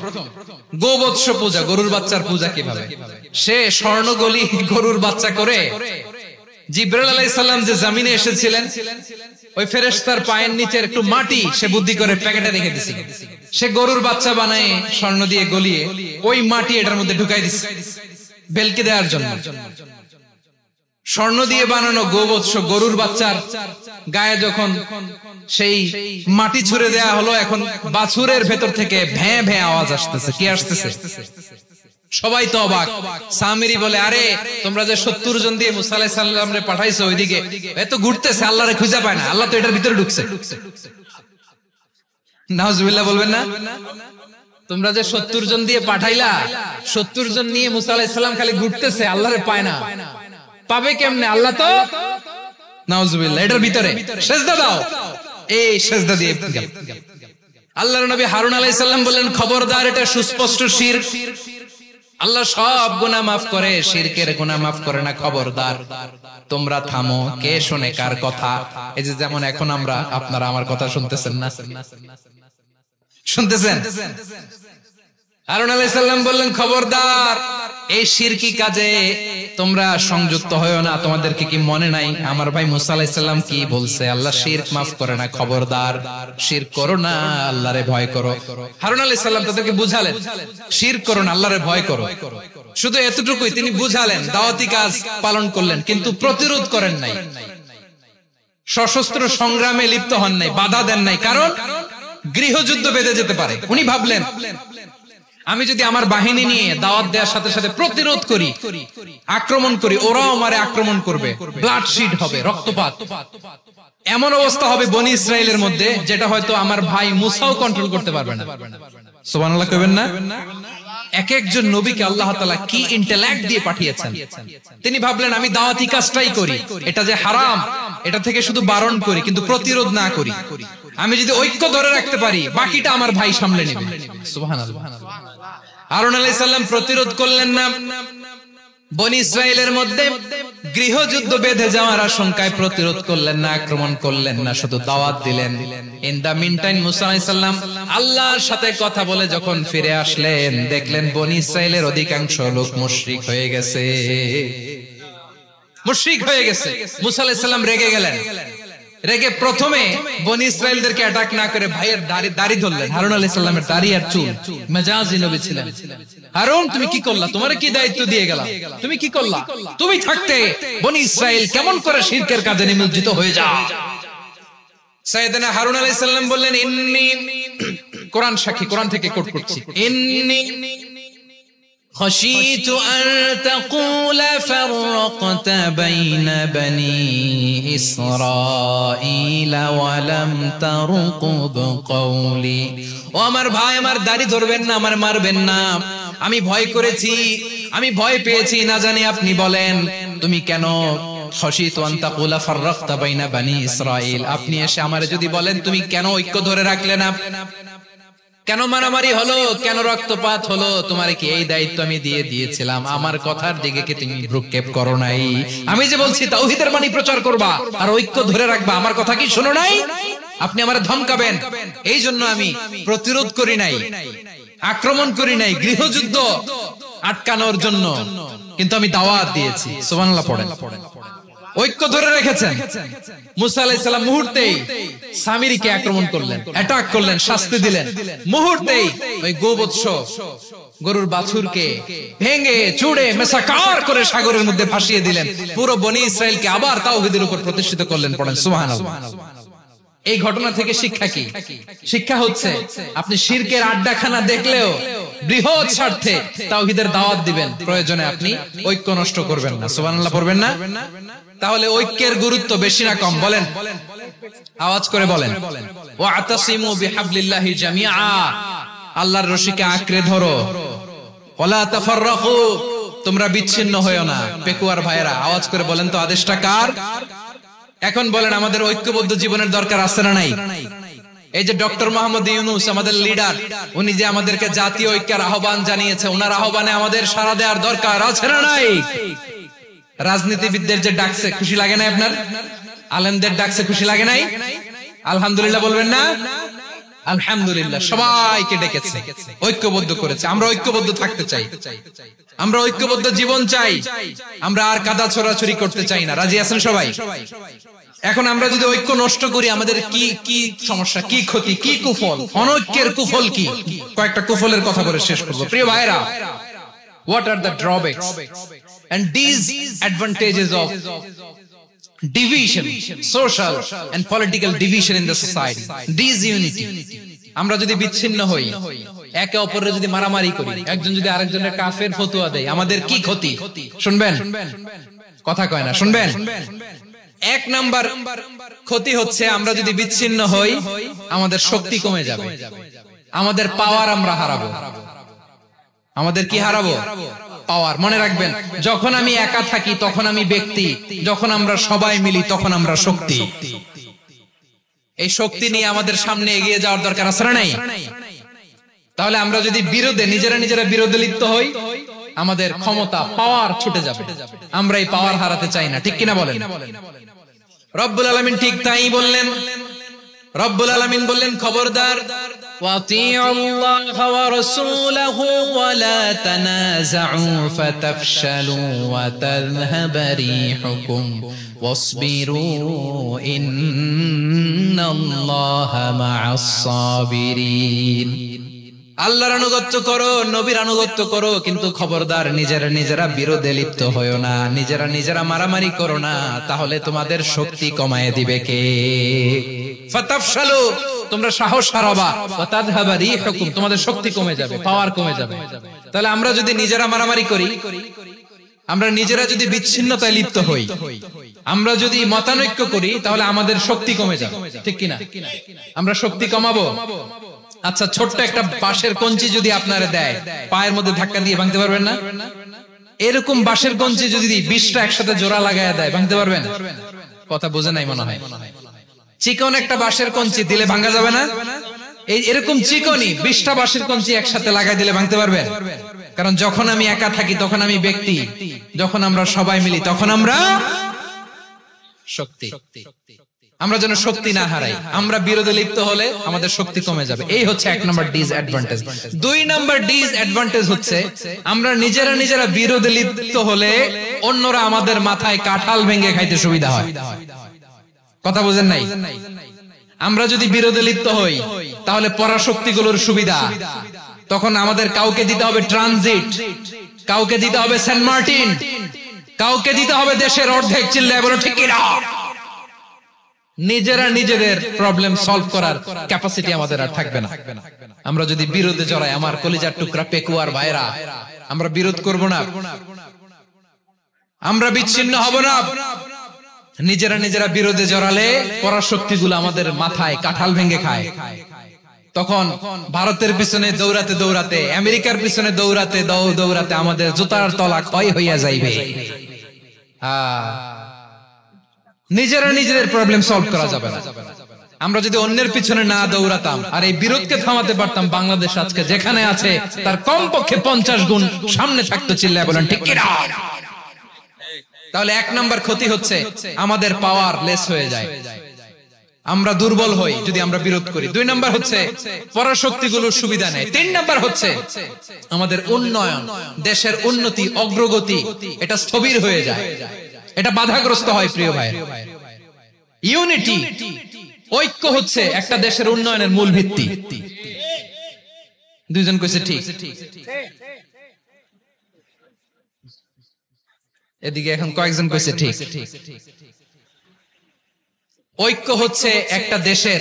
গোবৎস পূজা, গরুর বাচ্চার পূজা কিভাবে। সে স্বর্ণ গলি গরুর বাচ্চা করে, জিবরাইল আলাইহিস সালাম যে জমিনে এসেছিলেন, ওই ফেরেশতার পায়ের নিচে একটু মাটি সে বুদ্ধি করে প্যাকেটে রেখে দিয়েছিল। সে গরুর বাচ্চা বানায় স্বর্ণ দিয়ে গলিয়ে ওই মাটি এটার মধ্যে ঢুকাই দিচ্ছে ভেলকি দেওয়ার জন্য। স্বর্ণ দিয়ে বানানো গোবৎস গরুর বাচ্চার গায়ে যখন সেই মাটি ছুঁড়ে দেয়া হলো, এখন বাছুরের ভেতর থেকে ভ্যাঁ ভ্যাঁ আওয়াজ আসতেছে। কি আসতেছে? সবাই তো অবাক। সামিরি বলে, আরে তোমরা যে 70 জন দিয়ে মুসা আলাইহিস সালাম রে পাঠাইছো ওইদিকে, এত ঘুরতেছে, আল্লাহরে খুঁজে পায় না, আল্লাহ তো এটার ভিতরে ঢুকছে। নাউজুবিল্লাহ বলবেন না? তোমরা যে 70 জন দিয়ে পাঠাইলা, 70 জন নিয়ে মুসা আলাইহিস সালাম খালি ঘুরতেছে, আল্লাহরে পায় না। পাবে কেমনে? আল্লাহ তো নাউজুবিল্লাহ এটার ভিতরে। সিজদা দাও। এই সিজদা দিয়ে গেল। আল্লাহর নবী হারুন আলাইহিস সালাম বললেন, খবরদার, এটা সুস্পষ্ট শিরক। আল্লাহ সব গুনাহ মাফ করে, শিরকের গুনাহ মাফ করে না, খবরদার তোমরা থামো। কে শুনে কার কথা? এই যে যেমন এখন আপনারা আমার কথা শুনতেছেন না? শুনতেছেন? হারুন আলাইহিস সালাম বললেন, খবরদার, এই শিরকি কাজে তোমরা সংযুক্ত হয়ো না। তোমাদেরকে কি মনে নাই আমার ভাই মুসা আলাইহিস সালাম কি বলছে? আল্লাহ শিরক মাফ করে না, খবরদার শিরক করো না, আল্লাহরে ভয় করো। হারুন আলাইহিস সালাম তাদেরকে বুঝালেন, শিরক করো না, আল্লাহরে ভয় করো। শুধু এতটুকুই তিনি বুঝালেন, দাওয়াতি কাজ পালন করলেন, কিন্তু প্রতিরোধ করেন নাই, সশস্ত্র সংগ্রামে লিপ্ত হন নাই, বাধা দেন নাই। কারণ গৃহযুদ্ধ বেঁধে যেতে পারে। উনি ভাবলেন, আমি যদি আমার বাহিনী নিয়ে দাওয়াত দেওয়ার সাথে সাথে প্রতিরোধ করি, আক্রমণ করি, ওরাও আমারে আক্রমণ করবে, ব্লাডশিড হবে, রক্তপাত, এমন অবস্থা হবে বনি ইসরাইলের মধ্যে যেটা হয়তো আমার ভাই মুসাও কন্ট্রোল করতে পারবে না। সুবহানাল্লাহ কইবেন না? এক একজন নবীকে আল্লাহ তাআলা কি ইন্টেলেক্ট দিয়ে পাঠিয়েছেন। তিনি ভাবলেন, আমি দাওয়াতি কাজটাই করি, এটা যে হারাম এটা থেকে শুধু বারণ করি, কিন্তু প্রতিরোধ না করি। আমি যদি ঐক্য ধরে রাখতে পারি, বাকিটা আমার ভাই সামলে নেবে। সুবহানাল্লাহ। হারুন আলাইহিস সালাম প্রতিরোধ করলেন না। বনি ইসরাইলের মধ্যে গৃহযুদ্ধ বেঁধে যাওয়ার আশঙ্কায় প্রতিরোধ করলেন না, আক্রমণ করলেন না, শুধু দাওয়াত দিলেন। ইন দা মিন টাইম মুসা আলাইহিস সালাম আল্লাহর সাথে কথা বলে যখন ফিরে আসলেন, দেখলেন বনি ইসরাইলের অধিকাংশ লোক মুশরিক হয়ে গেছে। মুশরিক হয়ে গেছে। মুসা আলাইহিস সালাম রেগে গেলেন। রেগে প্রথমে বনি ইসরাইলদেরকে অ্যাটাক না করে ভাইয়ের দাড়ি ধরলেন। হারুন আলাইহিস সালামের দাড়ি আর চুল। মেজাজি নবী ছিলেন। হারুন, তুমি কি করলা? তোমারে কি দায়িত্ব দিয়ে গেলাম? তুমি কি করলা? তুমি থাকতে বনি ইসরাইল কেমন করে শিরকের কাজে নিমজ্জিত হয়ে যায়? সাইয়েদনা হারুন আলাইহিস সালাম বললেন, ইন্নী, কোরআন সাক্ষী, কোরআন থেকে কোট করছি, ইন্নী خشيت أن تقول فرقت بين بني إسرائيل ولم ترقب قولي। ও আমার ভাই, আমার দাড়ি ধরবেন না, আমার মারবেন না। আমি ভয় করেছি, আমি ভয় পেয়েছি, না জানি আপনি বলেন তুমি কেন খশিতু আন তাকুলা ফাররাকতা বাইনা বানি ইসরাইল, আপনি এসে আমারে যদি বলেন তুমি কেন ঐক্য ধরে রাখলে না, কেন মারামারি হলো, কেন রক্তপাত হলো, তোমারে কি এই দায়িত্ব আমি দিয়ে দিয়েছিলাম? আমার কথার দিকে কি তুমি ভ্রুক্ষেপ করো নাই? আমি যে বলছি তাওহীদের বাণী প্রচার করবা আর ঐক্য ধরে রাখবা, আমার কথা কি শোনো নাই? আপনি আমারে ধমকাবেন, এই জন্য আমি প্রতিরোধ করি নাই, আক্রমণ করি নাই, গৃহযুদ্ধ আটকানোর জন্য কিন্তু আমি দাওয়াত দিয়েছি। সুবহানাল্লাহ পড়েন। ঐক্য ধরে রেখেছেন। মুসা আলাইহিস সালাম মুহূর্তেই সামিরীকে আক্রমণ করলেন, অ্যাটাক করলেন, শাস্তি দিলেন। মুহূর্তেই ওই গোবৎস গরুর বাছুরকে ভেঙে চুড়ে মেসাকার করে সাগরের মধ্যে ভাসিয়ে দিলেন। পুরো বনি ইসরাইলকে আবার তাওহীদের উপর প্রতিষ্ঠিত করলেন। পড়েন সুবহানাল্লাহ। এই ঘটনা থেকে শিক্ষা কি? শিক্ষা হচ্ছে, আপনি শিরকের আড্ডাখানা দেখলেও বৃহৎ স্বার্থে তাওহীদের দাওয়াত দিবেন, প্রয়োজনে আপনি ঐক্য নষ্ট করবেন না। সুবহানাল্লাহ পড়বেন না? তাহলে ঐক্যের গুরুত্ব বেশি না কম? বলেন, আওয়াজ করে বলেন। ওয়াতাসিমু বিহাবলিল্লাহি জামিআ, আল্লাহর রশিকে আঁকড়ে ধরো। ওয়ালা তাফাররাকু, তোমরা বিচ্ছিন্ন হয়ো না। পেকুয়ার ভাইরা আওয়াজ করে বলেন তো, আদেশটা কার? এখন বলেন, আমাদের ঐক্যবদ্ধ জীবনের দরকার আছে না নাই? এই যে ডক্টর মোহাম্মদ ইউনূস আমাদের লিডার, উনি যে আমাদেরকে জাতীয় ঐক্যের আহ্বান জানিয়েছে, ওনার আহ্বানে আমাদের সাড়া দেওয়ার দরকার আছে না নাই? রাজনীতিবিদদের যে ডাকছে, খুশি লাগে না আপনার? আলেমদের ডাকছে, খুশি লাগে নাই? আলহামদুলিল্লাহ বলবেন না? আলহামদুলিল্লাহ, সবাইকে ডেকেছে, ঐক্যবদ্ধ করেছে। আমরা ঐক্যবদ্ধ থাকতে চাই, আমরা ঐক্যবদ্ধ জীবন চাই, আমরা আর কাদা ছড়াছড়ি করতে চাই না। রাজি আছেন সবাই? এখন আমরা যদি ঐক্য নষ্ট করি, আমাদের কি কি সমস্যা, কি ক্ষতি, কি কুফল? অনৈক্যের কুফল কি? কয়েকটা কুফলের কথা বলে শেষ করবো। প্রিয় ভাইরা, What are the drawbacks and disadvantages of division, social and political division in the society? Disunity. আমরা যদি বিচ্ছিন্ন হই, একে অপরের যদি মারামারি করি, একজন যদি আরেকজনের কাফের ফতোয়া দেয়, আমাদের কি ক্ষতি? শুনবেন? কথা কয় না, শুনবেন? এক নাম্বার ক্ষতি হচ্ছে আমরা যদি বিচ্ছিন্ন হই, আমাদের শক্তি কমে যাবে, আমাদের পাওয়ার আমরা হারাবো। আমাদের কি হারাবো? পাওয়ার। মনে রাখবেন, যখন আমি একা থাকি তখন আমি ব্যক্তি, যখন আমরা সবাই মিলি তখন আমরা শক্তি। এই শক্তি নিয়ে আমাদের সামনে এগিয়ে যাওয়ার দরকার আছে না নাই? তাহলে আমরা যদি বিরোধে নিজেরা বিরোধে লিপ্ত হই, আমাদের ক্ষমতা, পাওয়ার ছুটে যাবে। আমরা এই পাওয়ার হারাতে চাই না, ঠিক কিনা বলেন? রব্বুল আলামিন ঠিক তাই বললেন। রব্বুল আলামিন বললেন, খবরদার, ওয়াতিউল্লাহ ওয়া রাসূলাহু ওয়া লা তানাযাউ ফাতাফশালু ওয়া তাযহাবা রিহুকুম ওয়াসবিরু ইন্নাল্লাহা মা'আস সাবিরিন। আল্লাহর আনুগত্য করো, নবীর আনুগত্য করো, কিন্তু খবরদার নিজেরা বিরোধে লিপ্ত হয়ো না, নিজেরা মারামারি করো না, তাহলে তোমাদের শক্তি কমায় দিবে কে? ফাতাফশালু, তোমরা সাহস হারাবা, ওয়া তাযহাবা রিহুকুম, তোমাদের শক্তি কমে যাবে, পাওয়ার কমে যাবে। তাহলে আমরা যদি নিজেরা মারামারি করি, আমরা নিজেরা যদি বিচ্ছিন্নতায় লিপ্ত হই, আমরা যদি মতানৈক্য করি, তাহলে আমাদের শক্তি কমে যাবে, ঠিক কিনা? আমরা শক্তি কমাবো। আচ্ছা, ছোট্ট একটা বাঁশের কঞ্চি যদি আপনারে দেয়, পায়ের মধ্যে ধাক্কা দিয়ে ভাঙতে পারবেন না? এরকম বাঁশের কঞ্চি যদি 20টা একসাথে জোড়া লাগায় দেয়, ভাঙতে পারবেন? কথা বোঝে নাই মনে হয়। চিকন একটা বাঁশের কঞ্চি দিলে ভাঙা যাবে না? এরকম চিকনই 20টা বাঁশের কঞ্চি একসাথে লাগাই দিলে ভাঙতে পারবেন? কারণ যখন আমি একা থাকি তখন আমি ব্যক্তি, যখন আমরা সবাই মিলি তখন আমরা শক্তি। আমরা যেন শক্তি না হারাই, আমরা বিরোধে লিপ্ত হলে আমাদের শক্তি কমে যাবে। এই হচ্ছে 1 নাম্বার ডিসঅ্যাডভান্টেজ। 2 নাম্বার ডিসঅ্যাডভান্টেজ হচ্ছে আমরা নিজেরা বিরোধে লিপ্ত হলে অন্যরা আমাদের মাথায় কাঁঠাল ভেঙে খাইতে সুবিধা হয়। কথা বুঝেন নাই? আমরা যদি বিরোধে লিপ্ত হই, তাহলে পরাশক্তিগুলোর সুবিধা, তখন আমাদের কাউকে দিতে হবে ট্রানজিট, কাউকে দিতে হবে সেন্ট মার্টিন, কাউকে দিতে হবে দেশের অর্ধেক। চিল্লায় বলো ঠিক কিনা? নিজেদের প্রবলেম সলভ করার ক্যাপাসিটি আমাদের আর থাকবে না। আমরা যদি বিরোধে জড়াই, আমার কলিজার টুকরা পেকুয়ার ভাইরা, আমরা বিরোধ করব না, আমরা বিচ্ছিন্ন হব না। নিজেরা বিরোধে জড়ালে পরাশক্তিগুলো আমাদের মাথায় কাঁঠাল ভেঙে খায়। তখন ভারতের পিছনে দৌড়াতে, আমেরিকার পিছনে দৌড়াতে আমাদের জুতার তলা ক্ষয় হইয়া যাইবে। নিজেদের প্রবলেম সলভ করা যাবে না। আমরা যদি অন্যের পিছনে না দৌড়াতাম আর এই বিরোধকে থামাতে পারতাম, বাংলাদেশ আজকে যেখানে আছে তার কমপক্ষে 50 গুণ সামনে থাকতো। চিল্লায় বলেন ঠিক কিনা? তাহলে 1 নাম্বার ক্ষতি হচ্ছে আমাদের পাওয়ার লেস হয়ে যায়, আমরা দুর্বল হই যদি আমরা বিরোধ করি। 2 নাম্বার হচ্ছে পরাশক্তিগুলোর সুবিধা নেয়। 3 নাম্বার হচ্ছে আমাদের উন্নয়ন, দেশের উন্নতি, অগ্রগতি, এটা স্থবির হয়ে যায়, এটা বাধাগ্রস্ত হয়। প্রিয় ভাই, ইউনিটি, ঐক্য হচ্ছে একটা দেশের উন্নয়নের মূল ভিত্তি। দুইজন কইছে ঠিক, এদিকে এখন কয়েকজন কইছে ঠিক। ঐক্য হচ্ছে একটা দেশের,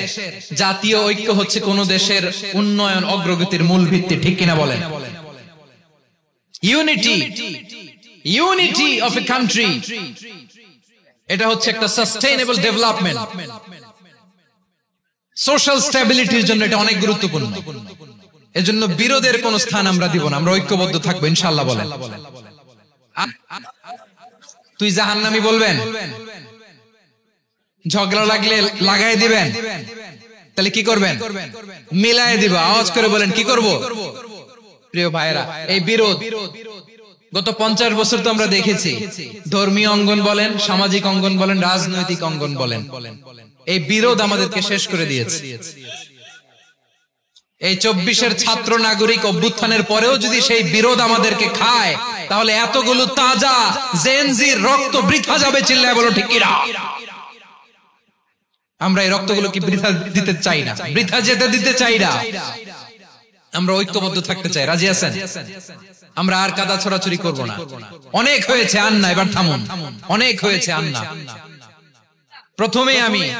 জাতীয় ঐক্য হচ্ছে কোন দেশের উন্নয়ন, অগ্রগতির মূল ভিত্তি, ঠিক কিনা বলেন? ইউনিটি অফ এ কান্ট্রি, এটা হচ্ছে একটা সাস্টেইনেবল ডেভেলপমেন্ট, সোশ্যাল স্ট্যাবিলিটির জন্য এটা অনেক গুরুত্বপূর্ণ। এজন্য বিরোধের কোন স্থান আমরা দিব না, আমরা ঐক্যবদ্ধ থাকবো ইনশাআল্লাহ। বলেন, তুই জাহান্নামী বলবেন, ঝগড়া লাগলে লাগাই দিবেন, তাহলে কি করবেন? মিলাই দিব। আওয়াজ করে বলেন, কি করব? প্রিয় ভাইরা, এই বিরোধ গত 50 বছর তো আমরা দেখেছি, ধর্মীয় অঙ্গন বলেন, সামাজিক অঙ্গন বলেন, রাজনৈতিক অঙ্গন বলেন, এই বিরোধ আমাদেরকে শেষ করে দিয়েছে। এই 24-এর ছাত্র নাগরিক অভ্যুত্থানের পরেও যদি সেই বিরোধ আমাদেরকে খায়, তাহলে এতগুলো তাজা জেনজির রক্ত বৃথা যাবে। চিল্লায় বলো ঠিক কিনা? আমরা এই রক্তগুলো কি বৃথা দিতে চাই না, বৃথা যেতে দিতে চাই না। আমরা ঐক্যবদ্ধ থাকতে চাই, রাজি আছেন? আমরা আর কাদা ছড়াছড়ি করব না। অনেক হয়েছে, আন্না, এবার থামুন। অনেক হয়েছে, আন্না। প্রথমে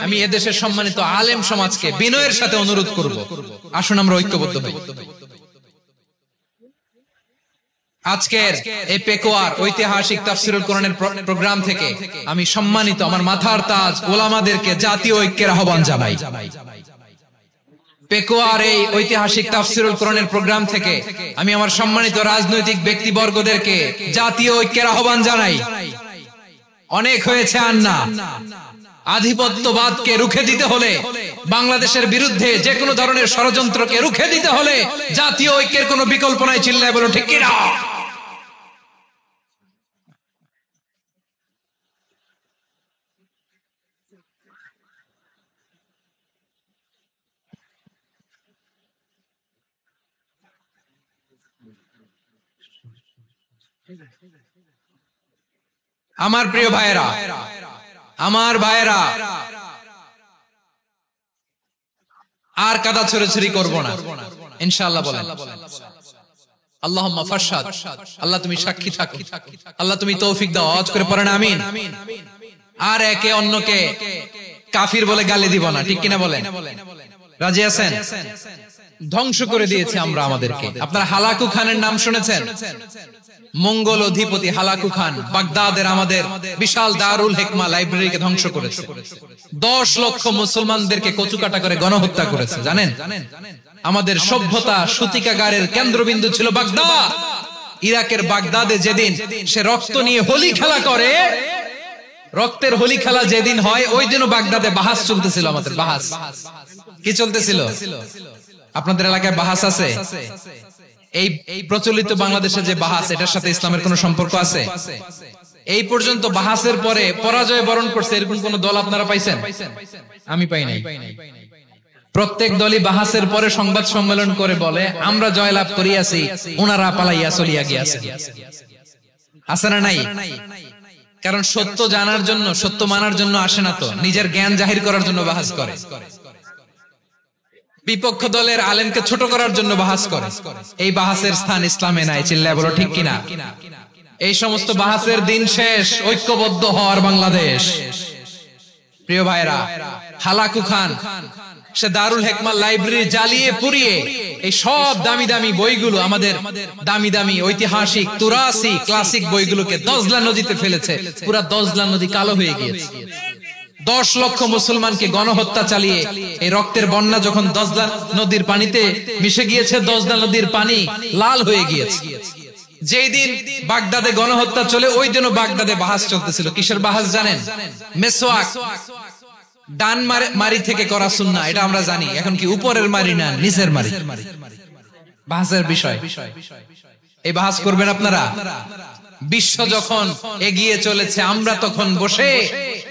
আমি এদেশের সম্মানিত আলেম সমাজকে বিনয়ের সাথে অনুরোধ করব, আসুন আমরা ঐক্যবদ্ধ হই। আজকের এই পেকুয়ার ঐতিহাসিক তাফসীরুল কোরআনের প্রোগ্রাম থেকে আমি সম্মানিত আমার মাথার তাজ ওলামাদেরকে জাতীয় ঐক্যের আহ্বান জানাই। পেকুয়ার এই ঐতিহাসিক তাফসীরুল কোরআনের প্রোগ্রাম থেকে আমি আমার সম্মানিত রাজনৈতিক ব্যক্তিবর্গদেরকে জাতীয় ঐক্যের আহ্বান জানাই। অনেক হয়েছে, আন্না। আধিপত্যবাদকে রুখে দিতে হলে, বাংলাদেশের বিরুদ্ধে যে কোনো ধরনের ষড়যন্ত্রকে রুখে দিতে হলে জাতীয় ঐক্যের কোনো বিকল্প নাই। চিল্লায় বলো ঠিক কিনা? আমার প্রিয় ভাইয়েরা, আমার ভাইয়েরা, আর কাদা ছড়াছড়ি করব না ইনশাআল্লাহ। বলেন আল্লাহুম্মা ফাশহাদ। আল্লাহ তুমি সাক্ষী থাকো, আল্লাহ তুমি তৌফিক দাও। আওয়াজ করে পড়েন আমিন। আর একে অন্যকে কাফির বলে গালি দিব না, ঠিক কিনা বলেন? রাজি আছেন? ধ্বংস করে দিয়েছি আমরা আমাদেরকে। আপনারা হালাকু খানের নাম শুনেছেন? মঙ্গল অধিপতি হালাকু খান বাগদাদের আমাদের বিশাল দারুল হিকমা লাইব্রেরিকে ধ্বংস করেছে। 10 লক্ষ মুসলমানদেরকে কচুকাটা করে গণহত্যা করেছে, জানেন? আমাদের সভ্যতা সূতিকাগারের কেন্দ্রবিন্দু ছিল বাগদাদ। ইরাকের বাগদাদে যেদিন সে রক্ত নিয়ে হোলি খেলা করে, রক্তের হোলি খেলা যেদিন হয়, ওই দিনও বাগদাদে বাহাস চলতেছিল। আমাদের বাহাস কি চলতেছিল? আপনাদের এলাকায় বাহাস আছে? এই প্রচলিত বাংলাদেশে যে বাহাস, এটার সাথে ইসলামের কোন সম্পর্ক আছে? এই পর্যন্ত বাহাসের পরে পরাজয় বরণ করছে এরকম কোন দল আপনারা পাইছেন? আমি পাই নাই। প্রত্যেক দলই বাহাসের পরে সংবাদ সম্মেলন করে বলে আমরা জয়লাভ করিয়াছি, ওনারা পালাইয়া চলিয়া গিয়াছে। আছে না নাই? কারণ সত্য জানার জন্য, সত্য মানার জন্য আসে না তো, নিজের জ্ঞান জাহির করার জন্য বাহাস করে। বিপক্ষ দলের আলেমকে ছোট করার জন্য বাহাস করে। এই বাহাসের স্থান ইসলামে নাই। চিল্লায় বলো ঠিক কিনা? এই সমস্ত বাহাসের দিন শেষ। ঐক্যবদ্ধ হওয়ার বাংলাদেশ। প্রিয় ভাইরা, হালাকু খান সে দারুল হিকমা লাইব্রেরি জ্বালিয়ে পুড়িয়ে এই সব দামি দামি বইগুলো, আমাদের দামি দামি ঐতিহাসিক তুরাসি ক্লাসিক বইগুলোকে দজলা নদীতে ফেলেছে। পুরা দজলা নদী কালো হয়ে গিয়েছে। 10 লক্ষ মুসলমানকে গণহত্যা চালিয়ে এই রক্তের বন্যা যখন দজলা নদীর পানিতে মিশে গিয়েছে, দজলা নদীর পানি লাল হয়ে গিয়েছে। যেই দিন বাগদাদে গণহত্যা চলে, ওই দিনও বাগদাদে বাহাস চলতেছিল। কিসের বাহাস জানেন? মেসওয়াক, ডান মারি থেকে করা সুন্নাহ, এটা আমরা জানি। এখন কি উপরের মারি না নিচের মারি? বাহাসের বিষয়। এই বাহাস করবেন আপনারা? বিশ্ব যখন এগিয়ে চলেছে, আমরা তখন বসে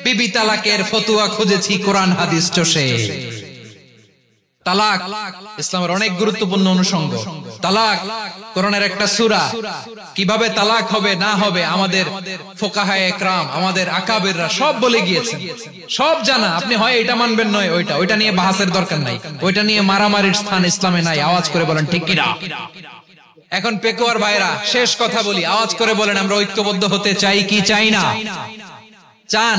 বিবি তালাকের ফতুয়া খুঁজেছি কোরআন হাদিস চষে। তালাক ইসলামের অনেক গুরুত্বপূর্ণ অনুষঙ্গ। তালাক কোরআনের একটা সূরা। কিভাবে তালাক হবে না হবে আমাদের ফুকাহায়ে ইকরাম, আমাদের আকাবেররা সব বলে গিয়েছে, সব জানা। আপনি হয় এটা মানবেন, নয় ওইটা। ওইটা নিয়ে বাহাসের দরকার নাই, ওইটা নিয়ে মারামারির স্থান ইসলামে নাই। আওয়াজ করে বলেন ঠিক কিনা? এখন পেকুয়ার ভাইরা, শেষ কথা বলি, আওয়াজ করে বলেন আমরা ঐক্যবদ্ধ হতে চাই কি চাই না? চান?